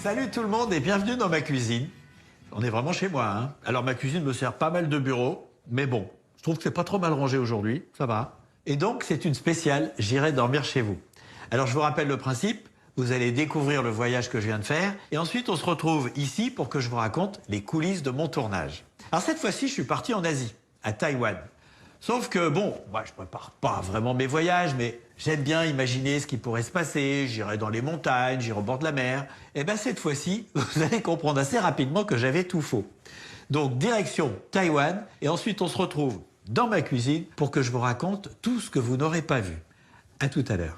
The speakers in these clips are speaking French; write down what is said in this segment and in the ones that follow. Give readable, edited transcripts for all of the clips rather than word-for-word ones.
Salut tout le monde et bienvenue dans ma cuisine. On est vraiment chez moi, hein. Alors ma cuisine me sert pas mal de bureaux, mais bon, je trouve que c'est pas trop mal rangé aujourd'hui, ça va. Et donc c'est une spéciale, j'irai dormir chez vous. Alors je vous rappelle le principe, vous allez découvrir le voyage que je viens de faire, et ensuite on se retrouve ici pour que je vous raconte les coulisses de mon tournage. Alors cette fois-ci, je suis parti en Asie, à Taïwan. Sauf que, bon, moi, je prépare pas vraiment mes voyages, mais j'aime bien imaginer ce qui pourrait se passer. J'irai dans les montagnes, j'irai au bord de la mer. Et bien, cette fois-ci, vous allez comprendre assez rapidement que j'avais tout faux. Donc, direction Taïwan, et ensuite, on se retrouve dans ma cuisine pour que je vous raconte tout ce que vous n'aurez pas vu. À tout à l'heure.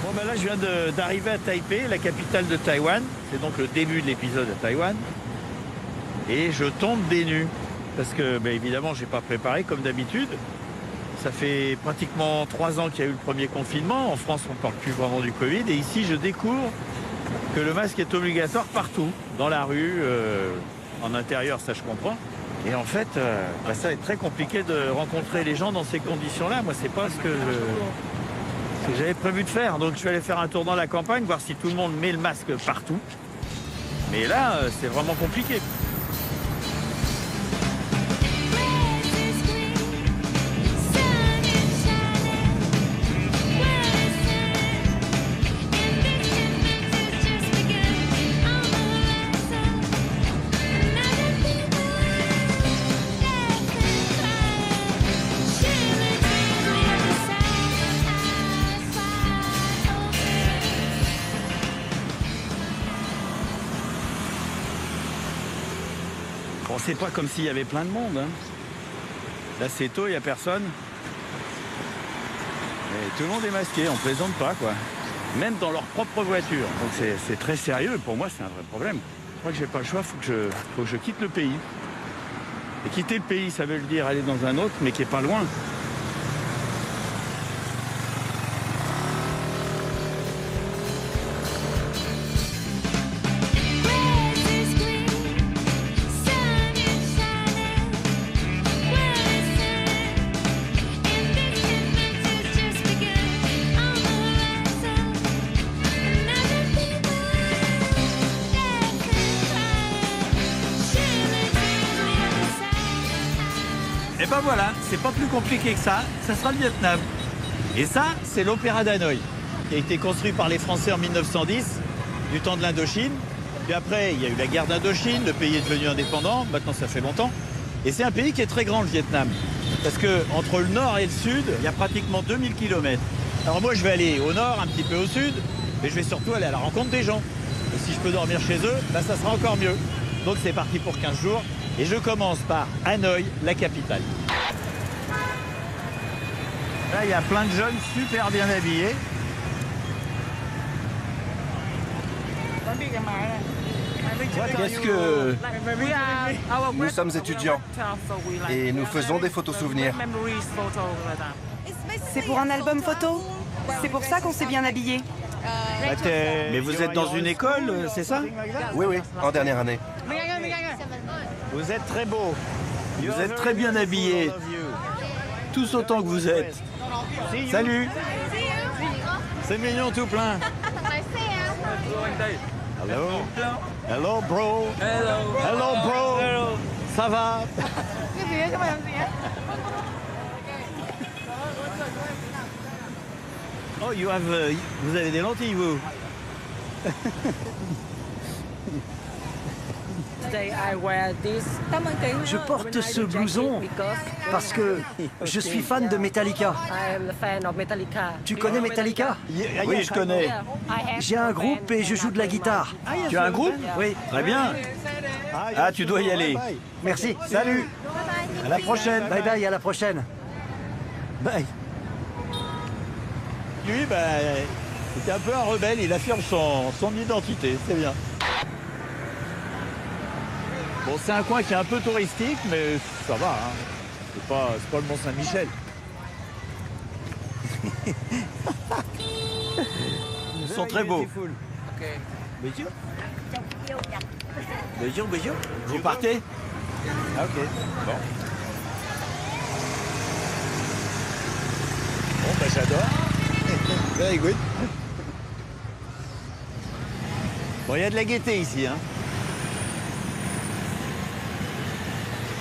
Bon ben là je viens d'arriver à Taipei, la capitale de Taïwan. C'est donc le début de l'épisode à Taïwan. Et je tombe des nues. Parce que ben, évidemment j'ai pas préparé comme d'habitude. Ça fait pratiquement 3 ans qu'il y a eu le premier confinement. En France on ne parle plus vraiment du Covid. Et ici je découvre que le masque est obligatoire partout. Dans la rue, en intérieur, ça je comprends. Et en fait, ben, ça va être très compliqué de rencontrer les gens dans ces conditions-là. Moi c'est pas ce que j'avais prévu de faire. Donc je vais aller faire un tour dans la campagne, voir si tout le monde met le masque partout. Mais là, c'est vraiment compliqué. Bon, c'est pas comme s'il y avait plein de monde, hein. Là, c'est tôt, il n'y a personne. Et tout le monde est masqué, on plaisante pas, quoi. Même dans leur propre voiture. Donc c'est très sérieux. Pour moi, c'est un vrai problème. Je crois que j'ai pas le choix, faut que je quitte le pays. Et quitter le pays, ça veut dire aller dans un autre, mais qui est pas loin. Et ben voilà, c'est pas plus compliqué que ça sera le Vietnam. Et ça, c'est l'Opéra d'Hanoï, qui a été construit par les Français en 1910, du temps de l'Indochine. Puis après, il y a eu la guerre d'Indochine, le pays est devenu indépendant, maintenant ça fait longtemps. Et c'est un pays qui est très grand, le Vietnam. Parce que entre le nord et le sud, il y a pratiquement 2000 km. Alors moi, je vais aller au nord, un petit peu au sud, mais je vais surtout aller à la rencontre des gens. Et si je peux dormir chez eux, ben, ça sera encore mieux. Donc c'est parti pour 15 jours. Et je commence par Hanoï, la capitale. Là, il y a plein de jeunes super bien habillés. Qu'est-ce que... Nous sommes étudiants et nous faisons des photos souvenirs. C'est pour un album photo. C'est pour ça qu'on s'est bien habillé. Mais vous êtes dans une école, c'est ça? Oui, oui, en dernière année. Vous êtes très beau. Vous êtes très bien habillés. Tous autant que vous êtes. Salut. C'est mignon tout plein. Hello. Hello, bro. Hello, bro. Ça va? Oh, vous avez des lentilles, vous? Je porte ce blouson parce que je suis fan de Metallica. Tu connais Metallica? Oui, je connais. J'ai un groupe et je joue de la guitare. Tu as un groupe? Oui. Très bien. Ah, tu dois y aller. Merci. Salut. À la prochaine. Bye bye, à la prochaine. Bye. Lui, c'était un peu un rebelle, il affirme son identité, c'est bien. Bon, c'est un coin qui est un peu touristique, mais ça va, hein. C'est pas le Mont-Saint-Michel. Ils sont très beaux. Bonjour. Vous partez? Ah, ok. Bon. Bon, ben j'adore. Very good. Bon, il y a de la gaieté ici, hein.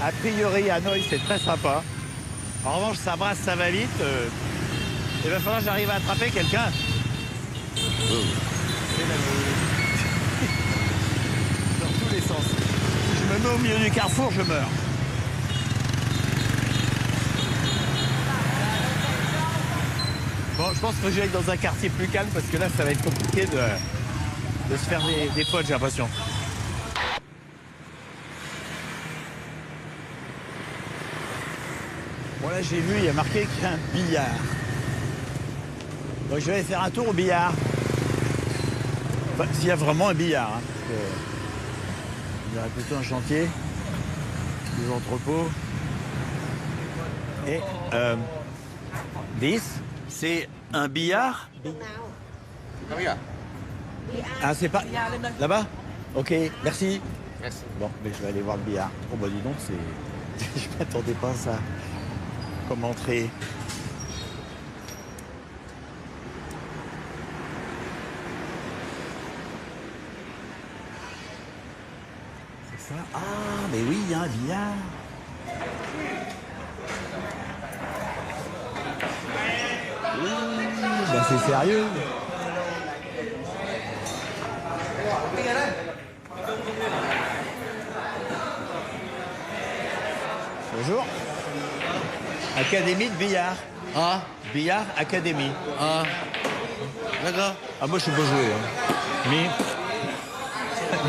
A priori, Hanoï, c'est très sympa. En revanche, ça brasse, ça va vite. Il va falloir que j'arrive à attraper quelqu'un. Dans tous les sens. Si je me mets au milieu du carrefour, je meurs. Bon, je pense que j'aille dans un quartier plus calme parce que là, ça va être compliqué de se faire des potes, j'ai l'impression. Bon, là, j'ai vu, il y a marqué qu'il y a un billard. Donc, je vais aller faire un tour au billard. Enfin, s'il y a vraiment un billard. Hein, il y aurait plutôt un chantier, des entrepôts. Et, c'est un billard? Ah, c'est pas... Là-bas? Ok, merci. Bon, mais je vais aller voir le billard. Oh, bah dis donc, c'est... je m'attendais pas à ça. Comme entrée. C'est ça? Ah, mais oui, il y a un billard. Oui, ben c'est sérieux. Bonjour. Académie de billard. Ah, Billard Académie. ah, d'accord. Ah, moi, je sais pas jouer. Hein. Mais...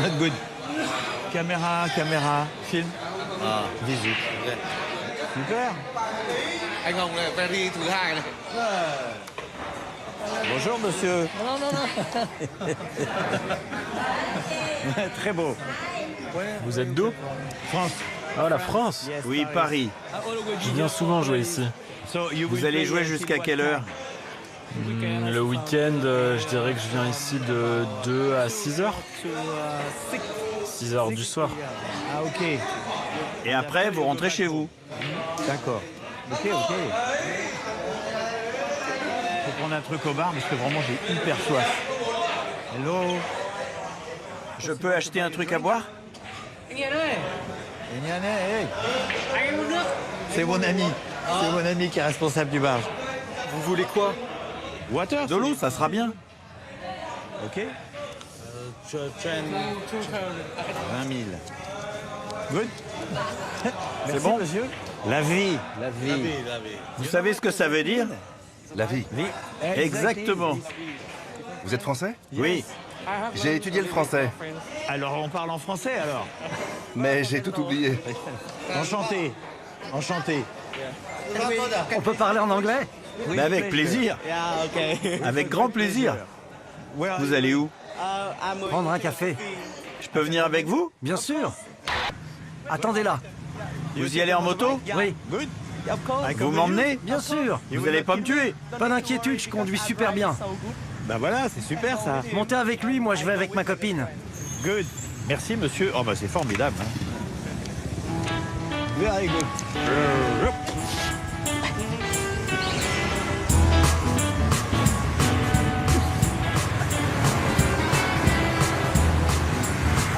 not good. Caméra, film, À, visite. ok. Super. Anh Hồng này, Ferry thứ hai này. Bonjour, monsieur. Non. Très beau. Vous êtes d'où? France. Ah, la France. Yes, oui, Paris. Je viens souvent jouer ici. Vous allez jouer jusqu'à quelle heure? Le week-end, je dirais que je viens ici de 2 à 6 heures. 6 heures du soir. Ah, ok. Et après, vous rentrez chez vous? D'accord. Ok. Faut prendre un truc au bar parce que vraiment, j'ai hyper soif. Hello. Je peux acheter un truc à boire? C'est mon ami. C'est mon ami qui est responsable du bar. Vous voulez quoi? Water, de l'eau, ça sera bien. Ok. 20 000. Good. C'est bon, monsieur? La vie. Vous savez ce que ça veut dire? La vie. Exactement. Vous êtes français? Oui. J'ai étudié le français, Alors on parle en français alors. mais j'ai tout oublié. Enchanté. On peut parler en anglais? Mais avec plaisir. Avec grand plaisir. Vous allez où? Prendre un café? Je peux venir avec vous? Bien sûr. Attendez là. Vous y allez en moto? Oui, Vous m'emmenez? bien sûr. Vous allez pas me tuer? Pas d'inquiétude, je conduis super bien. Bah voilà, c'est super ça. Montez avec lui, moi je vais avec ma copine. Good. Merci monsieur. Oh bah c'est formidable. Hein. Very good.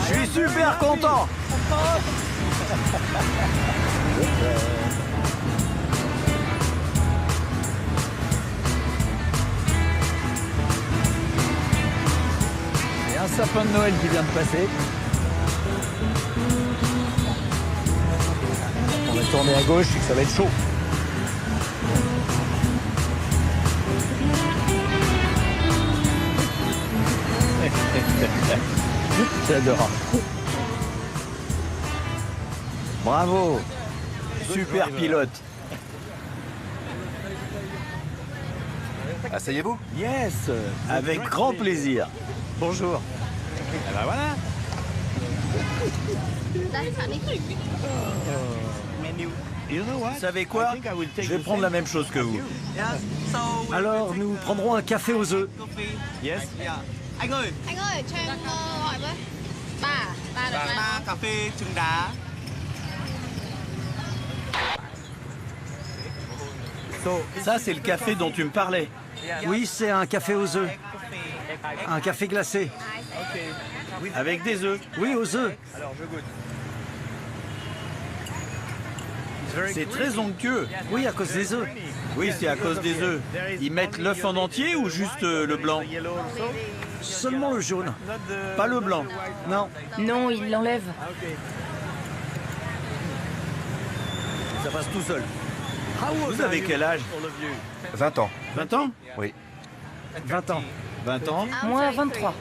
Je suis super content. Il y a un sapin de Noël qui vient de passer. On va tourner à gauche et que ça va être chaud. J'adore. Bravo. Super pilote. Asseyez-vous. Yes, avec grand plaisir. Bonjour. Eh ben voilà. Vous savez quoi? Je vais prendre la même chose que vous. Alors nous prendrons un café aux œufs. Yes. Anh ơi, cho em gọi với. Ba được ba ba. cà phê trứng đá. Ça, c'est le café dont tu me parlais. Oui, c'est un café aux œufs. Un café glacé. Avec des œufs. Oui, aux œufs. C'est très onctueux. Oui, à cause des œufs. Oui, c'est à cause des œufs. Ils mettent l'œuf en entier ou juste le blanc? Seulement le jaune. Pas le blanc. Non. Non, il l'enlève. Ça passe tout seul. Vous avez quel âge? 20 ans. 20 ans? Oui. 20 ans. 20 ans Moi, 23.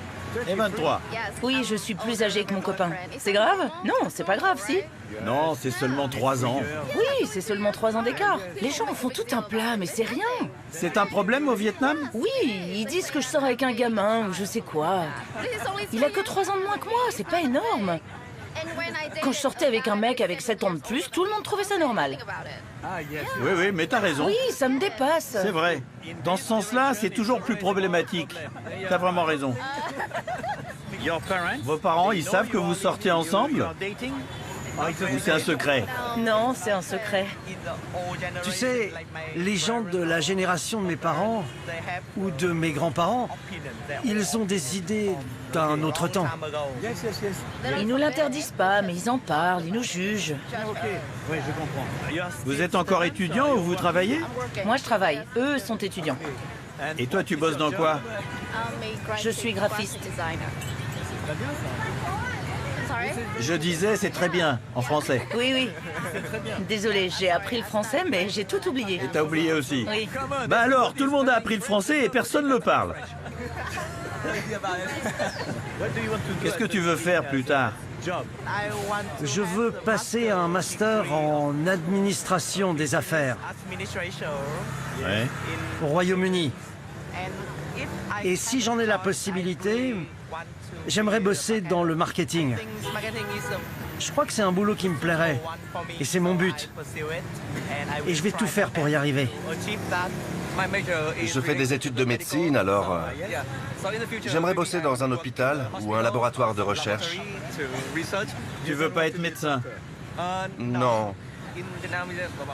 et 23. Oui, je suis plus âgée que mon copain. C'est grave? Non, c'est pas grave, si. Non, c'est seulement 3 ans. Oui, c'est seulement 3 ans d'écart. Les gens en font tout un plat, mais c'est rien. C'est un problème au Vietnam? Oui, ils disent que je sors avec un gamin ou je sais quoi. Il a que 3 ans de moins que moi, c'est pas énorme. Quand je sortais avec un mec avec 7 ans de plus, tout le monde trouvait ça normal. Oui, oui, mais t'as raison. Oui, ça me dépasse. C'est vrai. Dans ce sens-là, c'est toujours plus problématique. T'as vraiment raison. Vos parents, ils savent que vous sortez ensemble? Ou c'est un secret? Non, c'est un secret. Tu sais, les gens de la génération de mes parents ou de mes grands-parents, ils ont des idées d'un autre temps. Ils nous l'interdisent pas, mais ils en parlent, ils nous jugent. Vous êtes encore étudiant ou vous travaillez? Moi, je travaille. Eux sont étudiants. Et toi, tu bosses dans quoi? Je suis graphiste. Je disais, c'est très bien, en français. Oui, oui. Désolée, j'ai appris le français, mais j'ai tout oublié. Et t'as oublié aussi. Oui. Bah alors, tout le monde a appris le français et personne ne le parle. Qu'est-ce que tu veux faire plus tard? Je veux passer un master en administration des affaires Ouais. au Royaume-Uni. Et si j'en ai la possibilité, j'aimerais bosser dans le marketing. Je crois que c'est un boulot qui me plairait. Et c'est mon but. Et je vais tout faire pour y arriver. Je fais des études de médecine, alors j'aimerais bosser dans un hôpital ou un laboratoire de recherche. Tu veux pas être médecin? Non,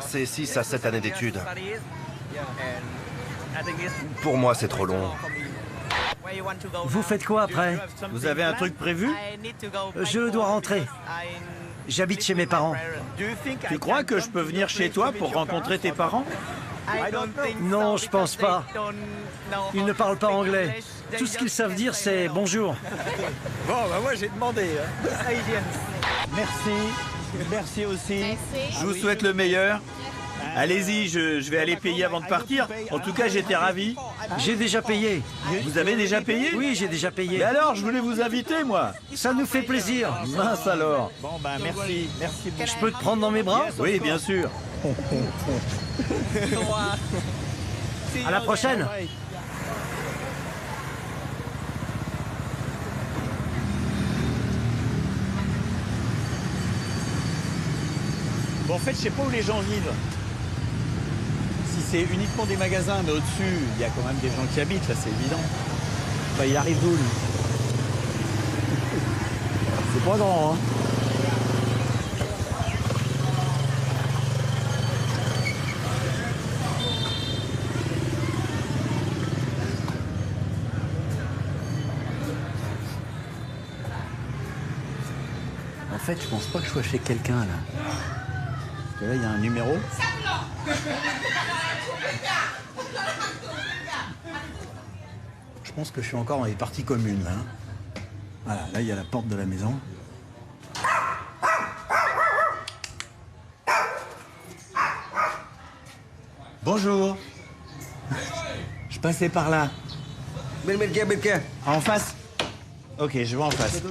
c'est 6 à 7 années d'études. Pour moi, c'est trop long. Vous faites quoi après? Vous avez un truc prévu? Je dois rentrer. J'habite chez mes parents. Tu crois que je peux venir chez toi pour rencontrer tes parents? Non, je pense pas. Ils ne parlent pas anglais. Tout ce qu'ils savent dire, c'est bonjour. Bon, bah moi j'ai demandé. Merci. Merci aussi. Je vous souhaite le meilleur. Allez-y, je vais aller payer avant de partir. En tout cas, j'étais ravi. J'ai déjà payé. Vous avez déjà payé? Oui, j'ai déjà payé. Mais alors, je voulais vous inviter, moi. Ça nous fait plaisir. Mince alors. Bon, ben merci. Merci beaucoup. Je peux te prendre dans mes bras? Oui, bien sûr. À la prochaine. Bon, en fait, je sais pas où les gens vivent. Si c'est uniquement des magasins, mais au-dessus, il y a quand même des gens qui habitent, là, c'est évident. Bah, il arrive d'où, lui? C'est pas grand, hein? En fait, je pense pas que je sois chez quelqu'un, là. Parce que là, il y a un numéro. Je pense que je suis encore dans les parties communes, là. Voilà, là, il y a la porte de la maison. Bonjour. Je passais par là. En face? Ok, je vais en face.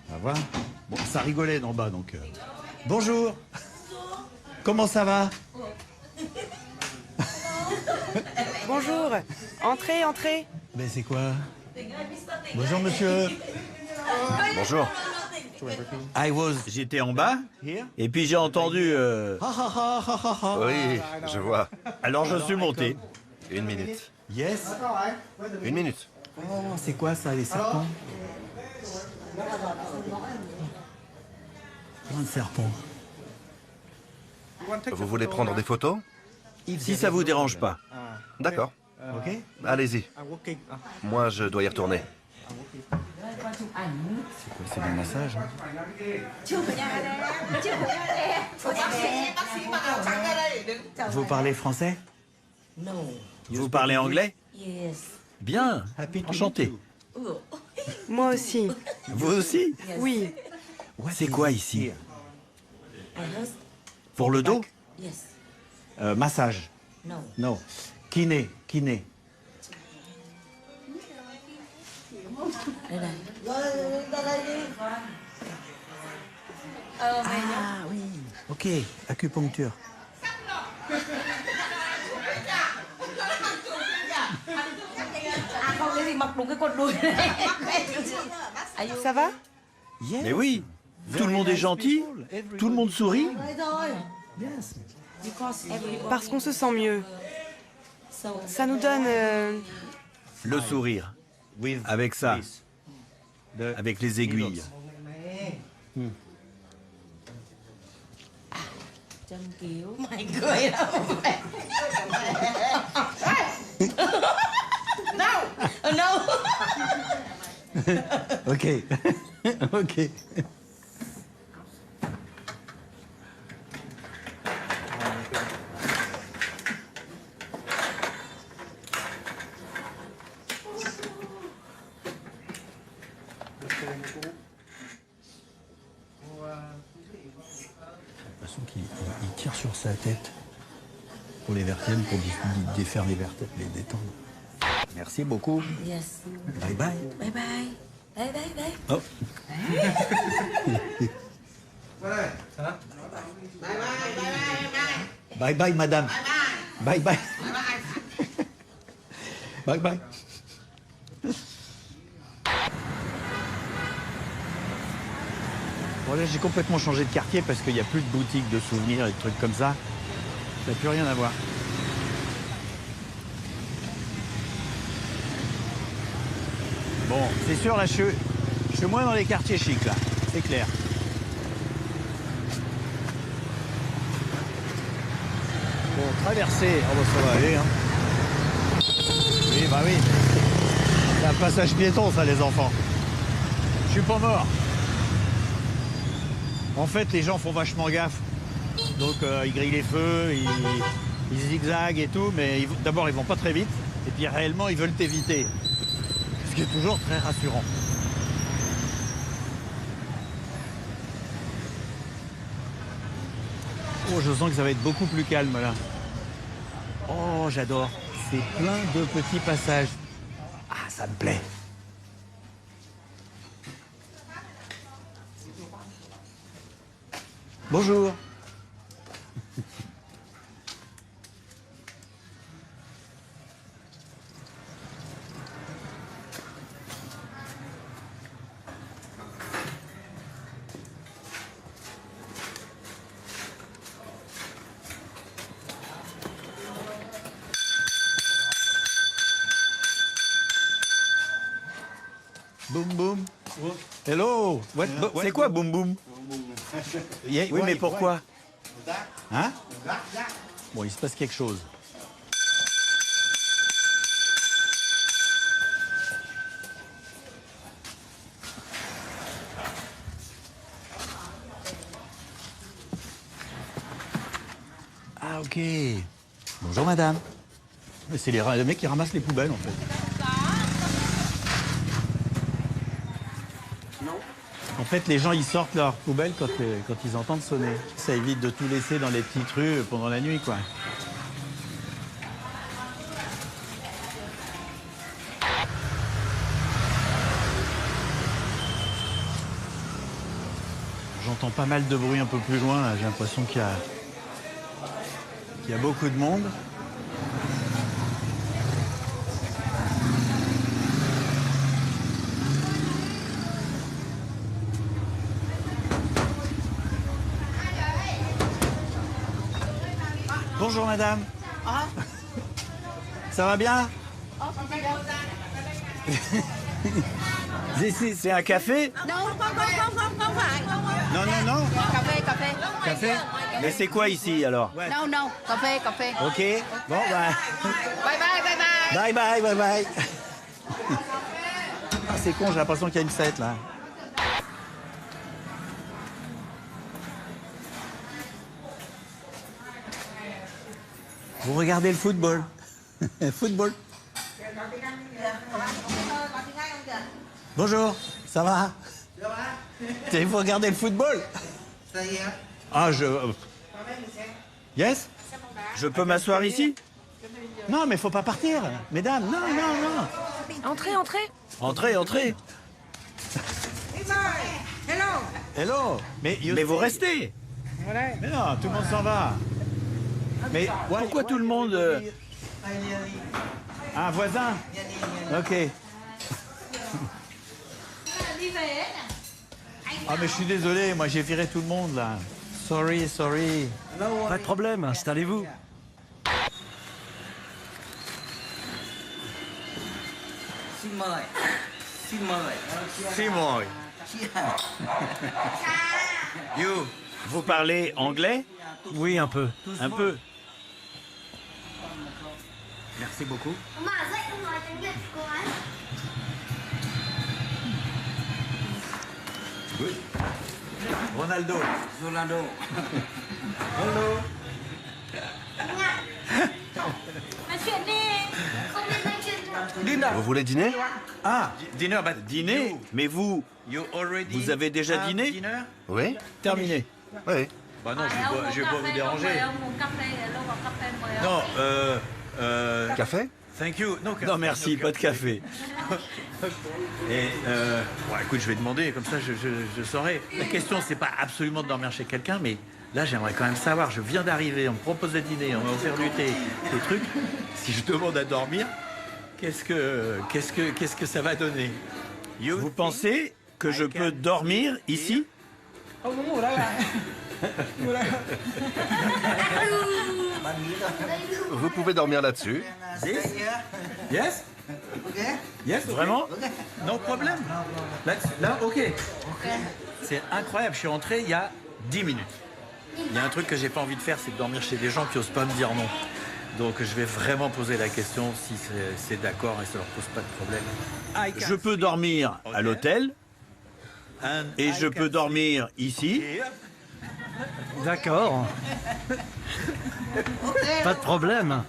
On va voir. Bon, ça rigolait d'en bas, donc... Bonjour. Comment ça va? Bonjour. Entrez, entrez. Ben, c'est quoi? Bonjour, monsieur. Bonjour. J'étais en bas, et puis j'ai entendu... Oui, je vois. Alors je suis monté. 1 minute. Yes. Une minute. Oh, c'est quoi ça, les serpents? Un serpent. Vous voulez prendre des photos? Si ça vous dérange pas. D'accord. Ok. Allez-y. Moi, je dois y retourner. C'est du massage. Hein. Vous parlez français? Vous parlez anglais? Bien, enchanté. Moi aussi. Vous aussi? Oui. C'est quoi ici? Pour le dos? Massage. Non. Kiné. Ah oui. Ok, acupuncture. Ça va? Mais oui, tout le monde est gentil, tout le monde sourit. Parce qu'on se sent mieux. Ça nous donne... Le sourire, avec ça, avec les aiguilles. Ok. Ok. J'ai l'impression qu'il tire sur sa tête pour les vertèbres, pour défaire les vertèbres, les détendre. Merci beaucoup. Yes. Bye bye. Bye bye. Bye bye bye. Oh. Bye bye, madame. Bye bye. Bye bye. Bon là j'ai complètement changé de quartier parce qu'il n'y a plus de boutiques de souvenirs et de trucs comme ça. Ça n'a plus rien à voir. Bon, c'est sûr là je suis moins dans les quartiers chics là, c'est clair. Bon, traverser, oh, bah, ça va aller hein. Oui, bah oui. C'est un passage piéton ça les enfants. Je suis pas mort. En fait, les gens font vachement gaffe. Donc, ils grillent les feux, ils zigzaguent et tout, mais d'abord, ils vont pas très vite. Et puis, réellement, ils veulent t'éviter. Ce qui est toujours très rassurant. Oh, je sens que ça va être beaucoup plus calme, là. Oh, j'adore. C'est plein de petits passages. Ah, ça me plaît. Bonjour. Boum boum. Hello. C'est quoi boum boum? Oui, mais pourquoi? Hein? Bon, il se passe quelque chose. Ah, ok. Bonjour, madame. C'est les mecs qui ramassent les poubelles, en fait. En fait, les gens, ils sortent leurs poubelles quand ils entendent sonner. Ça évite de tout laisser dans les petites rues pendant la nuit, quoi. J'entends pas mal de bruit un peu plus loin, là. J'ai l'impression qu'il y a beaucoup de monde. Bonjour madame. Ça va bien? C'est un café? Non, không phải. Non, non, non. Café. Café? Mais c'est quoi ici alors? Non, café. Ok. Bon, bah. Bye bye. Bye. Ah, c'est con, j'ai l'impression qu'il y a une fête là. Vous regardez le football. Football. Bonjour, ça va? Vous regardez le football? Ah, Yes? Je peux m'asseoir ici? Non, mais faut pas partir, mesdames. Non. Entrez. Entrez. Hello. Mais vous restez. Mais non, tout le monde s'en va. Mais pourquoi tout le monde... Un voisin? Ok. Ah mais je suis désolé, moi j'ai viré tout le monde là. Sorry. Pas de problème, installez-vous. Simon. Vous parlez anglais? Oui, un peu. Un peu. Merci beaucoup. Ronaldo. Hello. Vous voulez dîner? Ah, dîner? Mais vous avez déjà dîné? Oui? Terminé. Oui. Bah non, je vais pas vous déranger. Non, Café? thank you. Non, merci, pas de café. Et, écoute, je vais demander, comme ça je saurai. La question, c'est pas absolument de dormir chez quelqu'un, mais là, j'aimerais quand même savoir, je viens d'arriver, on me propose de dîner, on m'a offert du thé, des trucs. Si je demande à dormir, qu'est-ce que ça va donner? Vous pensez que je peux dormir ici? Vous pouvez dormir là-dessus. Yes? Yes? Vraiment? No problème. Là, ok. C'est incroyable, je suis rentré il y a 10 minutes. Il y a un truc que j'ai pas envie de faire, c'est de dormir chez des gens qui osent pas me dire non. Donc je vais vraiment poser la question si c'est d'accord et ça leur pose pas de problème. Je peux dormir à l'hôtel et je peux dormir ici. D'accord. Pas de problème.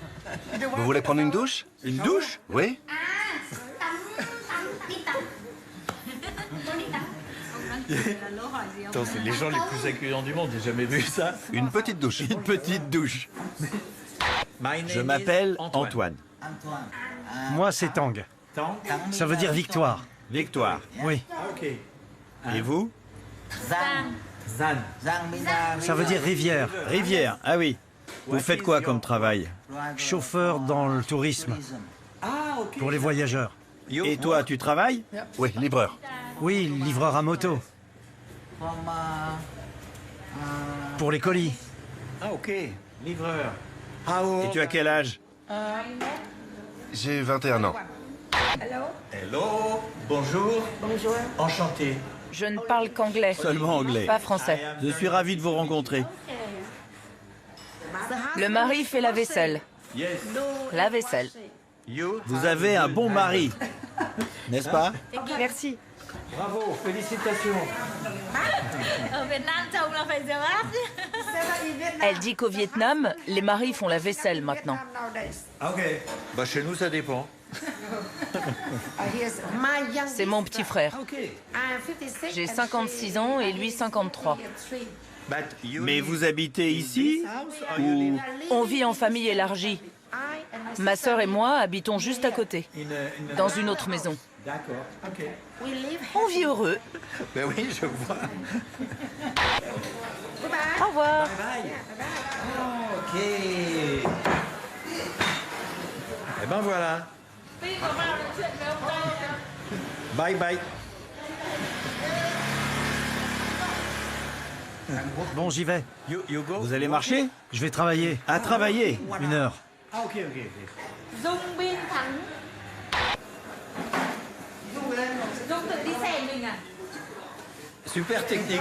Vous voulez prendre une douche? Une douche? Oui? Attends, c'est les gens les plus accueillants du monde, j'ai jamais vu ça. Une petite douche. Une petite douche. Je m'appelle Antoine. Moi, c'est Tang. Ça veut dire victoire. Victoire. Oui. Ok. Et vous? Zan. Ça veut dire rivière. Rivière, ah oui. Vous faites quoi comme travail? Chauffeur dans le tourisme. Pour les voyageurs. Et toi, tu travailles? Oui, livreur. Oui, livreur à moto. Pour les colis. Ah ok, livreur. Et tu as quel âge? J'ai 21 ans. Hello, bonjour. Bonjour. Enchanté. Je ne parle qu'anglais. Seulement anglais. Pas français. Je suis ravi de vous rencontrer. Le mari fait la vaisselle. Yes. La vaisselle. Vous avez un bon mari, n'est-ce pas? Merci. Bravo, félicitations. Elle dit qu'au Vietnam, les maris font la vaisselle maintenant. Ok. Bah chez nous, ça dépend. C'est mon petit frère. Ok. J'ai 56 ans et lui 53. Mais vous habitez ici ou On vit en famille élargie. Ma sœur et moi habitons juste à côté, dans une autre maison. D'accord, ok. On vit heureux. Ben oui, je vois. Au revoir. Ok. Eh ben voilà. Bye bye. Bon, j'y vais. Vous allez marcher? Je vais travailler. À travailler. 1 heure. Ah ok. Super technique.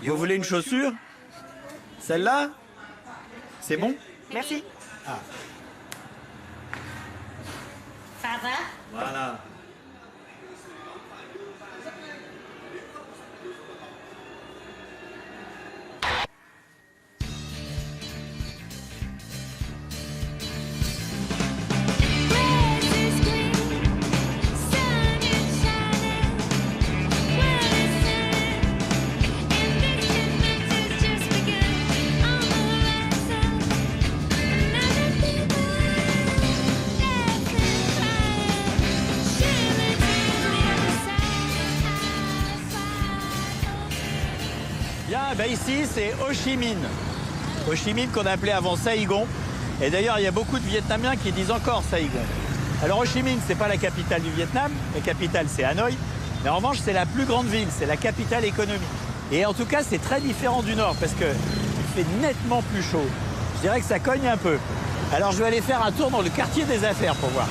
Vous voulez une chaussure? Celle-là? C'est bon? Merci. Voilà. Bien, ben ici c'est Ho Chi Minh. Ho Chi Minh qu'on appelait avant Saigon. Et d'ailleurs, il y a beaucoup de Vietnamiens qui disent encore Saigon. Alors Ho Chi Minh, c'est pas la capitale du Vietnam. La capitale, c'est Hanoï. Mais en revanche, c'est la plus grande ville, c'est la capitale économique. Et en tout cas, c'est très différent du nord parce qu'il fait nettement plus chaud. Je dirais que ça cogne un peu. Alors je vais aller faire un tour dans le quartier des affaires pour voir.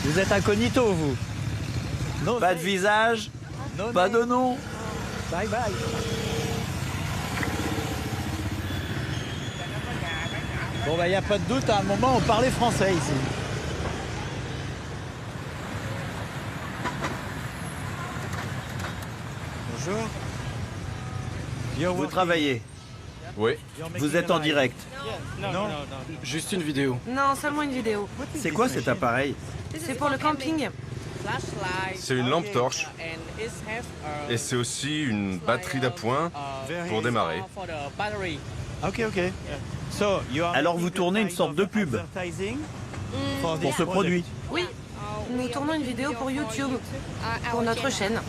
Vous êtes incognito, vous? Non, pas de visage, pas de nom. Bye bye. Bon, bah, il n'y a pas de doute, à un moment, on parlait français ici. Bonjour. Vous travaillez? Oui. Vous êtes en direct? Non, juste une vidéo. Non, seulement une vidéo. C'est quoi cet appareil? C'est pour le camping. C'est une lampe torche. Et c'est aussi une batterie d'appoint pour démarrer. Ok. Alors vous tournez une sorte de pub pour ce produit? Oui. Nous tournons une vidéo pour YouTube, pour notre chaîne.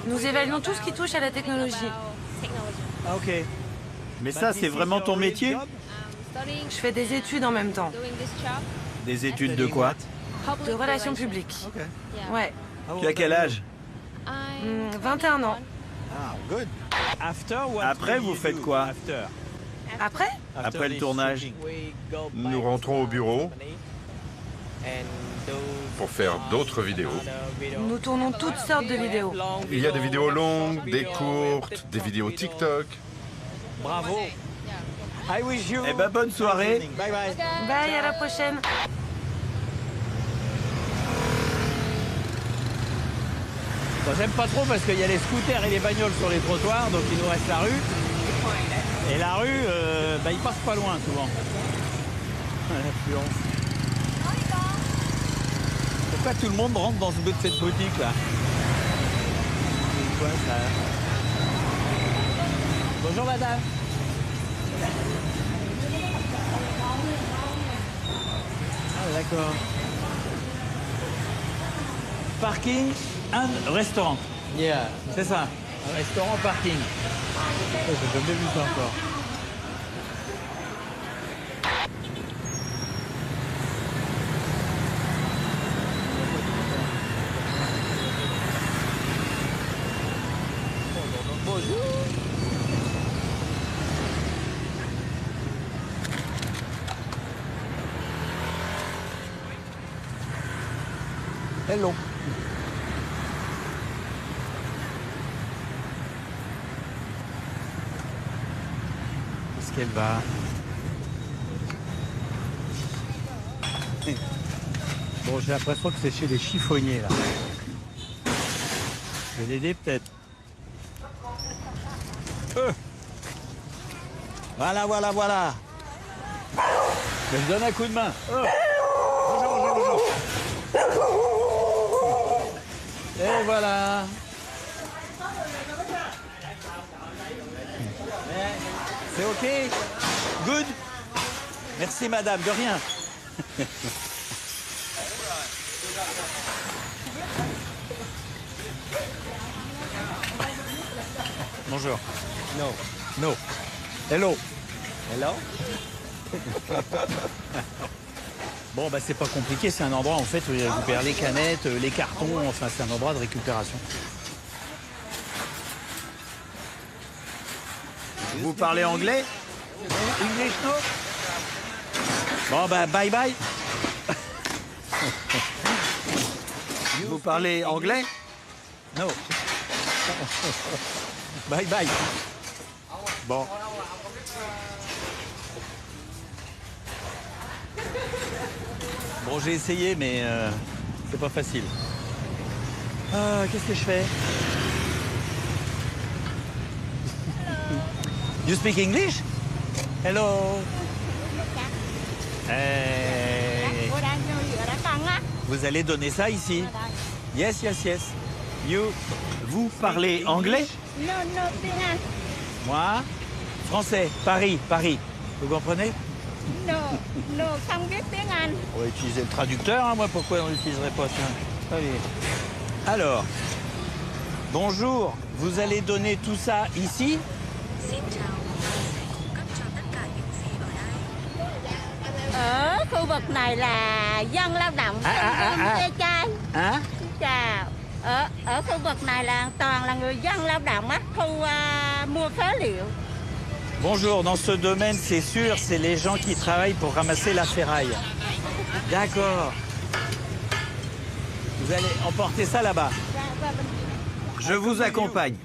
Nous évaluons tout ce qui touche à la technologie. Ok. Mais ça, c'est vraiment ton métier? Je fais des études en même temps. Des études de quoi? De relations publiques. Ouais. Tu as quel âge? 21 ans. Après, vous faites quoi? Après? Après le tournage? Nous rentrons au bureau pour faire d'autres vidéos. Nous tournons toutes sortes de vidéos. Il y a des vidéos longues, des courtes, des vidéos TikTok. Bravo. Eh ben, bonne soirée. Bye, à la prochaine. Bon, j'aime pas trop parce qu'il y a les scooters et les bagnoles sur les trottoirs, donc il nous reste la rue. Et la rue, il passe pas loin souvent. L'affluence. Pourquoi tout le monde rentre dans cette boutique là? C'est quoi ça? Bonjour madame. Ah d'accord. Parking and restaurant. Yeah. C'est ça. Un restaurant parking. J'ai jamais vu ça encore. Hello. Est-ce qu'elle va? Bon, j'ai l'impression que c'est chez les chiffonniers là. Je vais l'aider peut-être. Voilà. Je lui donne un coup de main. Bonjour. Et voilà. C'est ok? Good? Merci madame, de rien. Bonjour. No. No. Hello. Hello. Bon, bah c'est pas compliqué, c'est un endroit en fait où il récupère les canettes, les cartons, enfin c'est un endroit de récupération. Vous parlez anglais? English, no? Bon, bah bye bye. Vous parlez anglais? No. Bye bye. Bon. Bon, j'ai essayé, mais c'est pas facile. Qu'est-ce que je fais? You speak English? Hello. Hey. Vous allez donner ça ici? Yes, yes, yes. You. Vous parlez anglais? Non, non, tiếng Anh. Moi? Français. Paris, Paris. Vous comprenez? Non, non, không biết tiếng Anh. On va utiliser le traducteur, hein, moi, pourquoi on n'utiliserait pas ça? Allez. Alors, bonjour, vous allez donner tout ça ici? Ở khu vực này là dân lao động thuê trai. Hein? Xin chào. Ở khu vực này là toàn là người dân lao động á, thu mua phế liệu. Bonjour, dans ce domaine, c'est sûr, c'est les gens qui travaillent pour ramasser la ferraille. D'accord. Vous allez emporter ça là-bas. Je vous accompagne.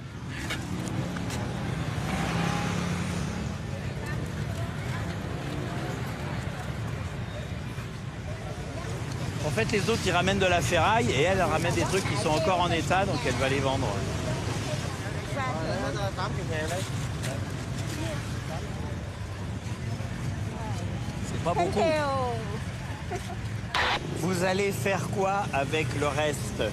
En fait, les autres, ils ramènent de la ferraille et elle ramène des trucs qui sont encore en état, donc elle va les vendre. C'est pas beaucoup. Vous allez faire quoi avec le reste?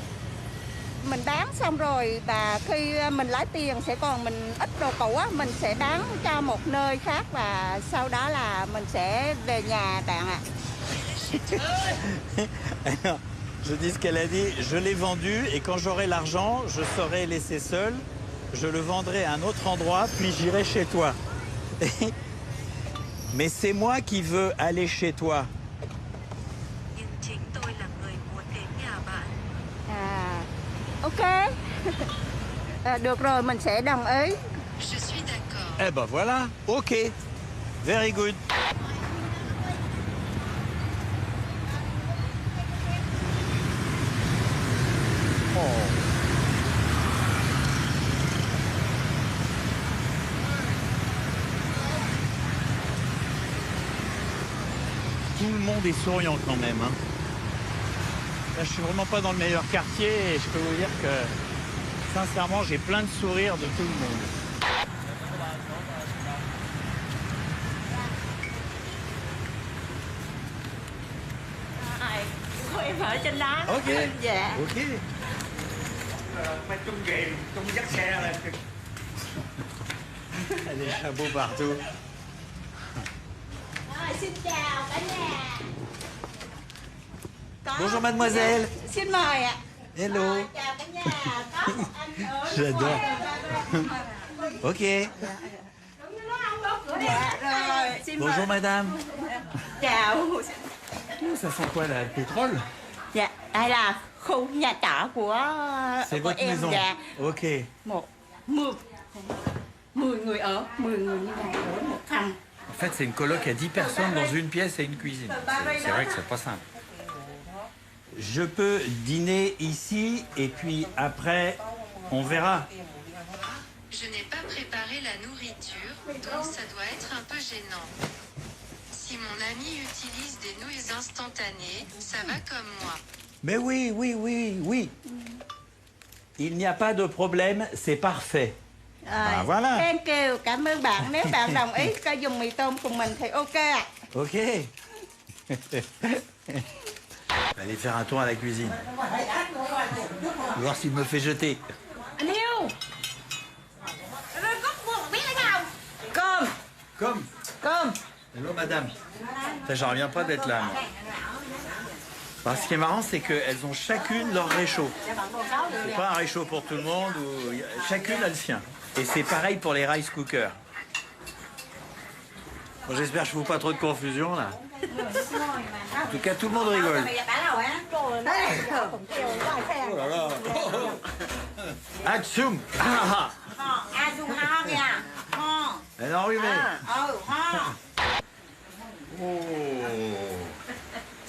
Mình bán xong rồi và khi mình lấy tiền sẽ còn mình ít đồ cũ á, mình sẽ bán cho một nơi khác và sau đó là mình sẽ về nhà bạn ạ. Alors, je dis ce qu'elle a dit, je l'ai vendu et quand j'aurai l'argent, je serai laissé seul, je le vendrai à un autre endroit, puis j'irai chez toi. Mais c'est moi qui veux aller chez toi. Ok. Được rồi, mình sẽ đồng ý. Je suis d'accord. Eh ben voilà, ok, very good. Tout le monde est souriant quand même. Hein. Là, je suis vraiment pas dans le meilleur quartier et je peux vous dire que, sincèrement, j'ai plein de sourires de tout le monde. Em ở trên đó. Ok. Dạ. Ok. Il y a des chapeaux partout. Xin chào cả nhà. Bonjour mademoiselle. Xin mời ạ. Hello. Chào cả nhà. Có một anh ở J'adore. Ok. Dạ, rồi. Xin mời. Bonjour madame. Chào. Ça sent quoi là? Le pétrole? Dạ, đây là khu nhà trọ của C'est votre em. maison. Dạ. Ok. 10 người ở, 10 người như này ở một phòng. En fait, c'est une coloc à 10 personnes dans une pièce et une cuisine. C'est vrai que c'est pas simple. Je peux dîner ici et puis après, on verra. Je n'ai pas préparé la nourriture, donc ça doit être un peu gênant. Si mon ami utilise des nouilles instantanées, ça va comme moi. Mais oui, oui, oui, oui. Il n'y a pas de problème, c'est parfait. Rồi, voilà. Thank you, cảm ơn bạn. Nếu bạn đồng ý cho dùng mì tôm cùng mình thì ok ạ. Ok. Allez faire un tour à la cuisine. Voir s'il me fait jeter. Anh yêu. Rồi có biết thế nào? Cơm. Comme. Cơm. Hello madame. J'en reviens pas d'être là. Enfin, ce qui est marrant, c'est qu'elles ont chacune leur réchaud. C'est pas un réchaud pour tout le monde, chacune a le sien. Et c'est pareil pour les rice cookers. Bon, j'espère que je ne fous pas trop de confusion là. En tout cas, tout le monde rigole. Oh là là. Atsum. Ah ah. Elle est enrhumée. Oh.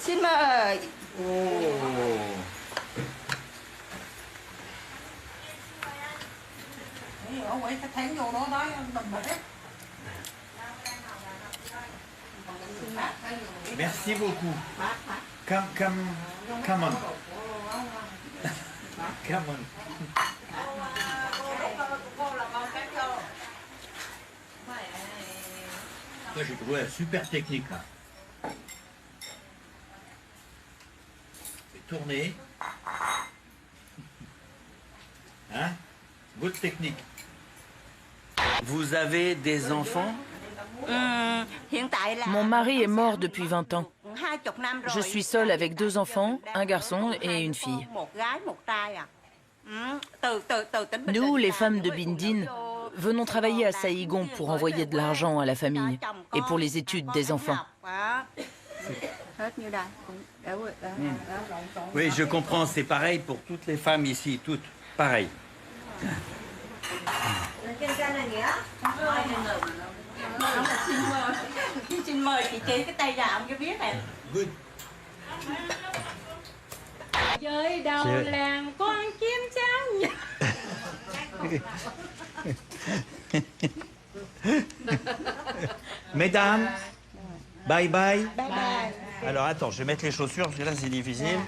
Xin mời. Oh. Merci beaucoup. Come on. Come on. Ça, j'ai trouvé la super technique là. Tourner. Hein? Good technique. Vous avez des enfants? Mon mari est mort depuis 20 ans. Je suis seule avec 2 enfants, un garçon et une fille. Nous, les femmes de Bindin, venons travailler à Saigon pour envoyer de l'argent à la famille et pour les études des enfants. Oui, je comprends, c'est pareil pour toutes les femmes ici, toutes, pareil. Xin mời chị cái tay gạo cho biết này. Good. Dưới đầu làng con chim trắng. Mesdames, bye bye. Bye bye. Alors attends, je vais mettre les chaussures parce que là c'est difficile.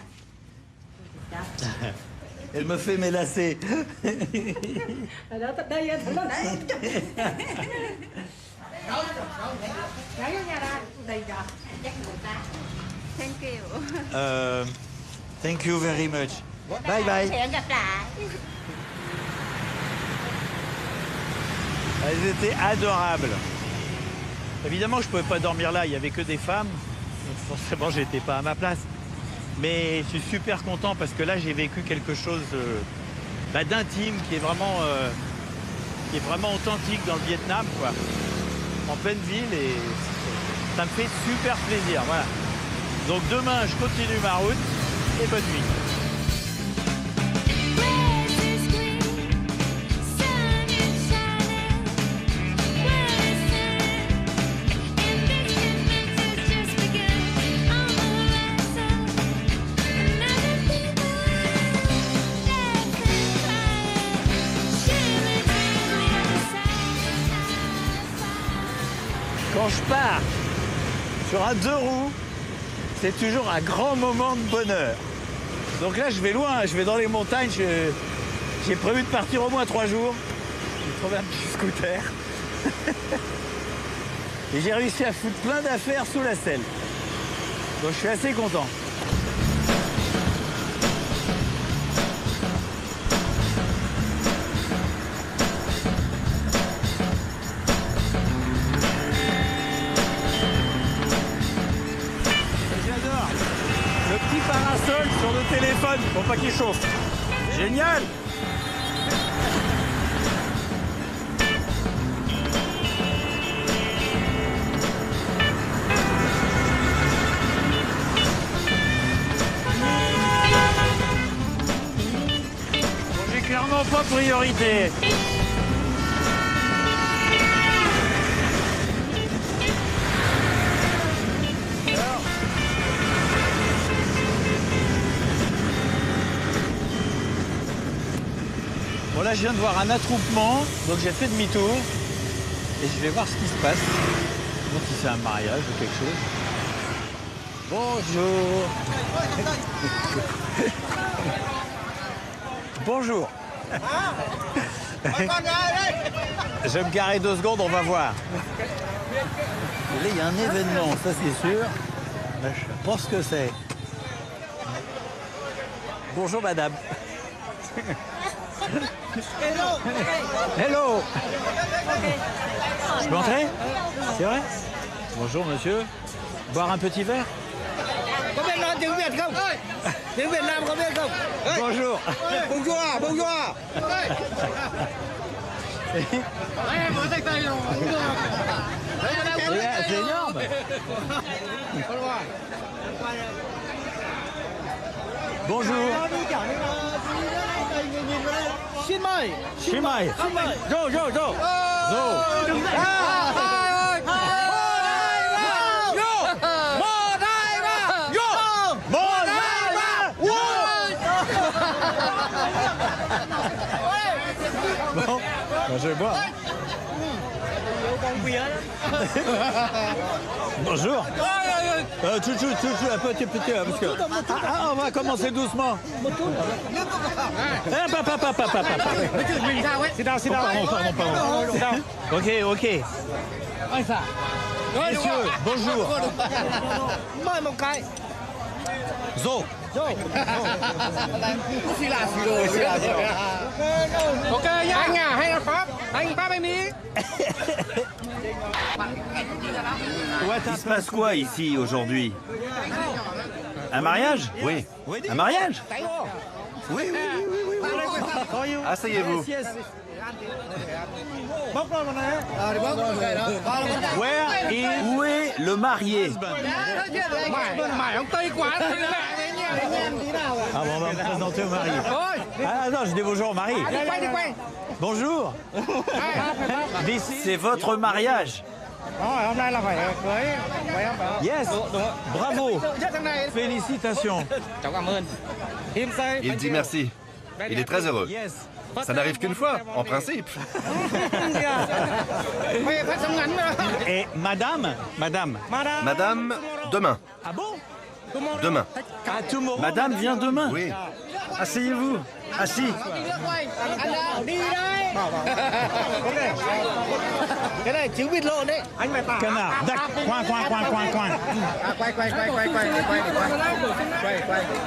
Elle me fait mes lacets. Thank you. Thank you very much. Bye bye. Hẹn gặp lại. Elles étaient adorables. Évidemment, je ne pouvais pas dormir là, il n'y avait que des femmes. Donc forcément, je n'étais pas à ma place. Mais je suis super content parce que là, j'ai vécu quelque chose d'intime qui est vraiment authentique dans le Vietnam, quoi. En pleine ville, et ça me fait super plaisir. Voilà. Donc demain, je continue ma route et bonne nuit. Quand je pars sur un 2 roues, c'est toujours un grand moment de bonheur. Donc là, je vais loin, je vais dans les montagnes. J'ai prévu de partir au moins 3 jours. J'ai trouvé un petit scooter. Et j'ai réussi à foutre plein d'affaires sous la selle. Donc je suis assez content. Parasol sur le téléphone pour pas qu'il chauffe. Génial! Bon, j'ai clairement pas priorité. Bon, là, je viens de voir un attroupement, donc j'ai fait demi-tour et je vais voir ce qui se passe. Donc, si c'est un mariage ou quelque chose. Bonjour. Bonjour. Je vais me garer 2 secondes, on va voir. Là, il y a un événement, ça c'est sûr. Là, je sais pas ce que c'est. Bonjour, madame. Hello. Je peux entrer? C'est vrai? Bonjour monsieur. Boire un petit verre? Bonjour. C'est énorme. Bonjour. Chimay. Zo. Bon, ben je vais boire. Bonjour. Chouchou, un petit, parce que... on va commencer doucement. Sit down. Pardon. Ok. Messieurs, bonjour. Zo. Ok nha, anh à, hay là Pháp? Anh Pháp em đi. Il se passe quoi ici aujourd'hui? Un mariage? Oui. Un mariage? Oui. Asseyez-vous. Où est le marié? Ah bon, on va me présenter au mari. Ah non, je dis bonjour au mari. Bonjour. C'est votre mariage. Yes. Bravo. Félicitations. Il dit merci. Il est très heureux. Yes. Ça n'arrive qu'une fois, en principe. Et madame? Madame, demain. Ah bon? Demain. À tomorrow. Madame vient demain. Oui. Asseyez-vous. Assis. Canard. Coin.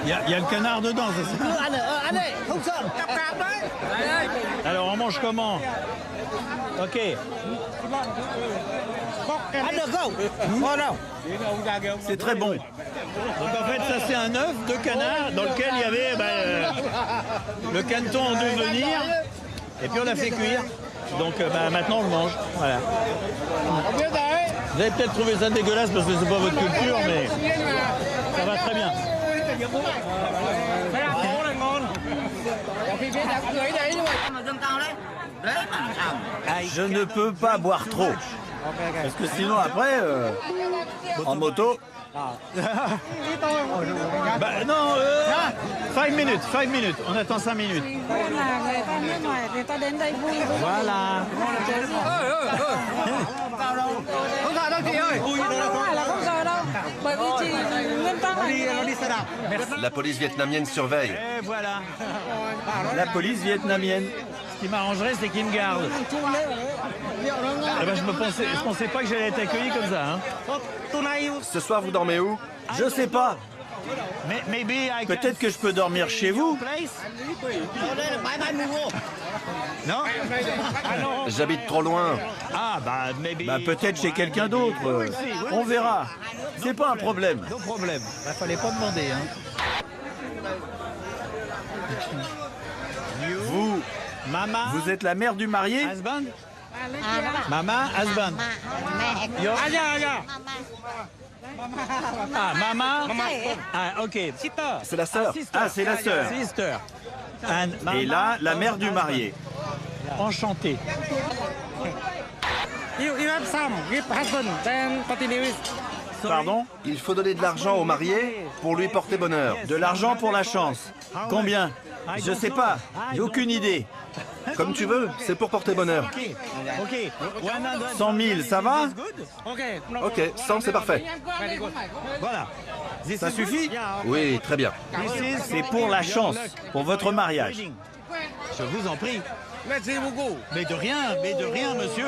Il y a le canard dedans, c'est ça? Alors on mange comment? Ok. C'est très bon. Donc en fait ça c'est un œuf de canard dans lequel il y avait le caneton en devenir et puis on l'a fait cuire. Donc maintenant on le mange. Voilà. Vous avez peut-être trouvé ça dégueulasse parce que c'est pas votre culture, mais ça va très bien. Je ne peux pas boire trop. Parce que sinon après, en moto... Non, 5 minutes. On attend 5 minutes. Voilà. La police vietnamienne surveille. Et voilà. La police vietnamienne. Ce qui m'arrangerait, c'est qu'ils me gardent. Eh ben, je pensais pas que j'allais être accueilli comme ça. Hein. Ce soir, vous dormez où? Je sais pas. Peut-être que je peux dormir chez vous. Non? J'habite trop loin. Peut-être chez quelqu'un d'autre. On verra. C'est pas un problème. No problème. Fallait pas demander. Hein. Vous êtes la mère du marié? Husband? Mama, husband. Mama. Ok. C'est la sœur. Ah, c'est la sœur. Sister. Et là, la mère du marié. Enchanté. Pardon? Il faut donner de l'argent au marié pour lui porter bonheur. De l'argent pour la chance. Combien? Je sais pas. J'ai aucune idée. Comme tu veux, c'est pour porter bonheur. Ok. 100 000, ça va? Ok, 100, c'est parfait. Voilà. Ça suffit? Oui, très bien. C'est pour la chance, pour votre mariage. Je vous en prie. Mais de rien, monsieur.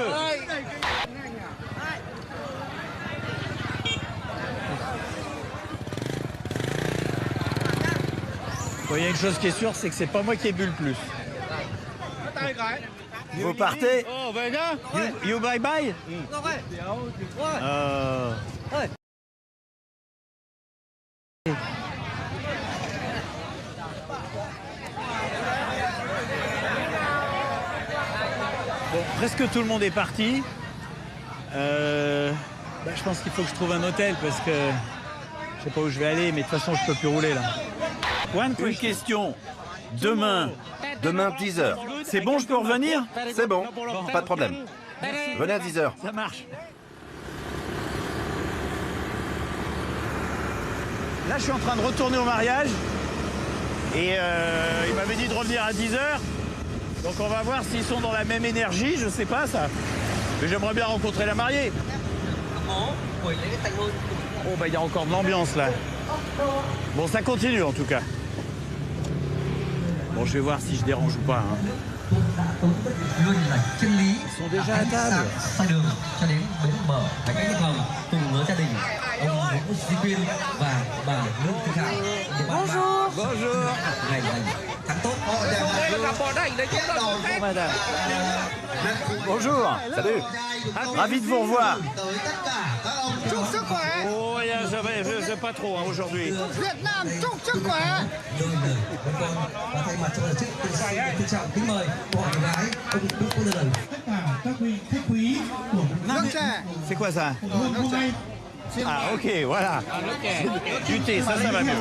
Il y a une chose qui est sûre, c'est que c'est pas moi qui ai bu le plus. Vous partez? You bye bye? presque tout le monde est parti. Je pense qu'il faut que je trouve un hôtel parce que je sais pas où je vais aller, mais de toute façon, je peux plus rouler là. Une question. Demain 10h. C'est bon, je peux revenir? C'est bon, pas de problème. Venez à 10h. Ça marche. Là, je suis en train de retourner au mariage. Et il m'avait dit de revenir à 10h. Donc on va voir s'ils sont dans la même énergie, je sais pas ça. Mais j'aimerais bien rencontrer la mariée. Oh bah il y a encore de l'ambiance là. Bon, ça continue en tout cas. Bon, je vais voir si je dérange ou pas. Hein. Ils sont déjà à table. Bonjour. Bonjour. Bonjour. Salut. Ravi de vous revoir. Oh, je sais pas trop hein, aujourd'hui. C'est quoi ça? Ah ok, voilà. Du thé, ça va mieux.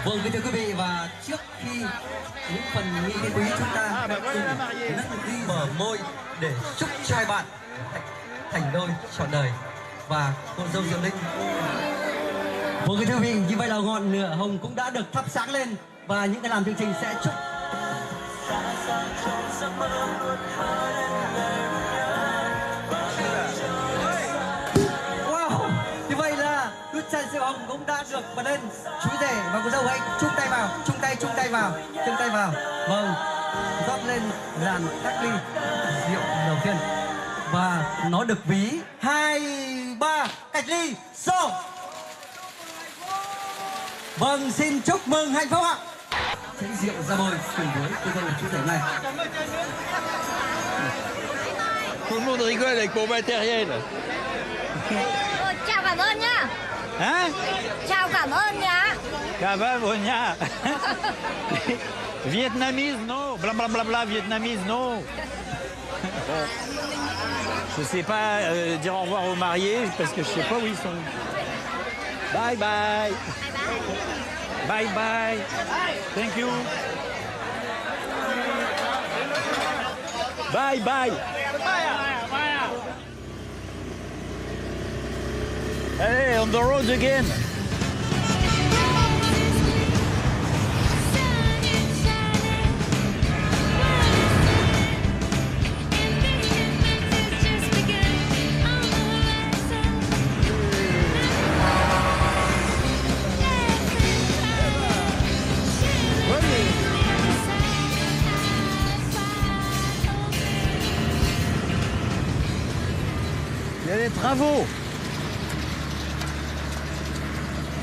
Vâng, kính thưa quý vị, và trước khi những phần nghi lễ quý chúng ta cùng mở môi để chúc cho hai bạn thành đôi trọn đời và cô dâu Diệu Linh. Vâng, kính thưa quý vị, như vậy là ngọn lửa hồng cũng đã được thắp sáng lên và những người làm chương trình sẽ chúc. Wow, như vậy là nút chai rượu hồng cũng đã được bật lên. Chú rể và cô dâu hãy chung tay vào, chung tay vào. Vâng, rót lên làn các ly rượu đầu tiên và nó được ví 2, 3 cạch ly xong. Vâng, xin chúc mừng hạnh phúc ạ. Chén rượu ra bồi cùng với cô dâu chú rể này. Tout le monde rigole avec mon matériel. Chào cảm ơn nhá. Hein? Chào cảm ơn nhá. Cavavonia. Vietnamese, non. Blablabla, vietnamese, non. Bon. Je sais pas dire au revoir aux mariés parce que je sais pas où ils sont. Bye bye. Bye bye. Thank you. Bye bye. Hey, on the road again. Il y a des travaux.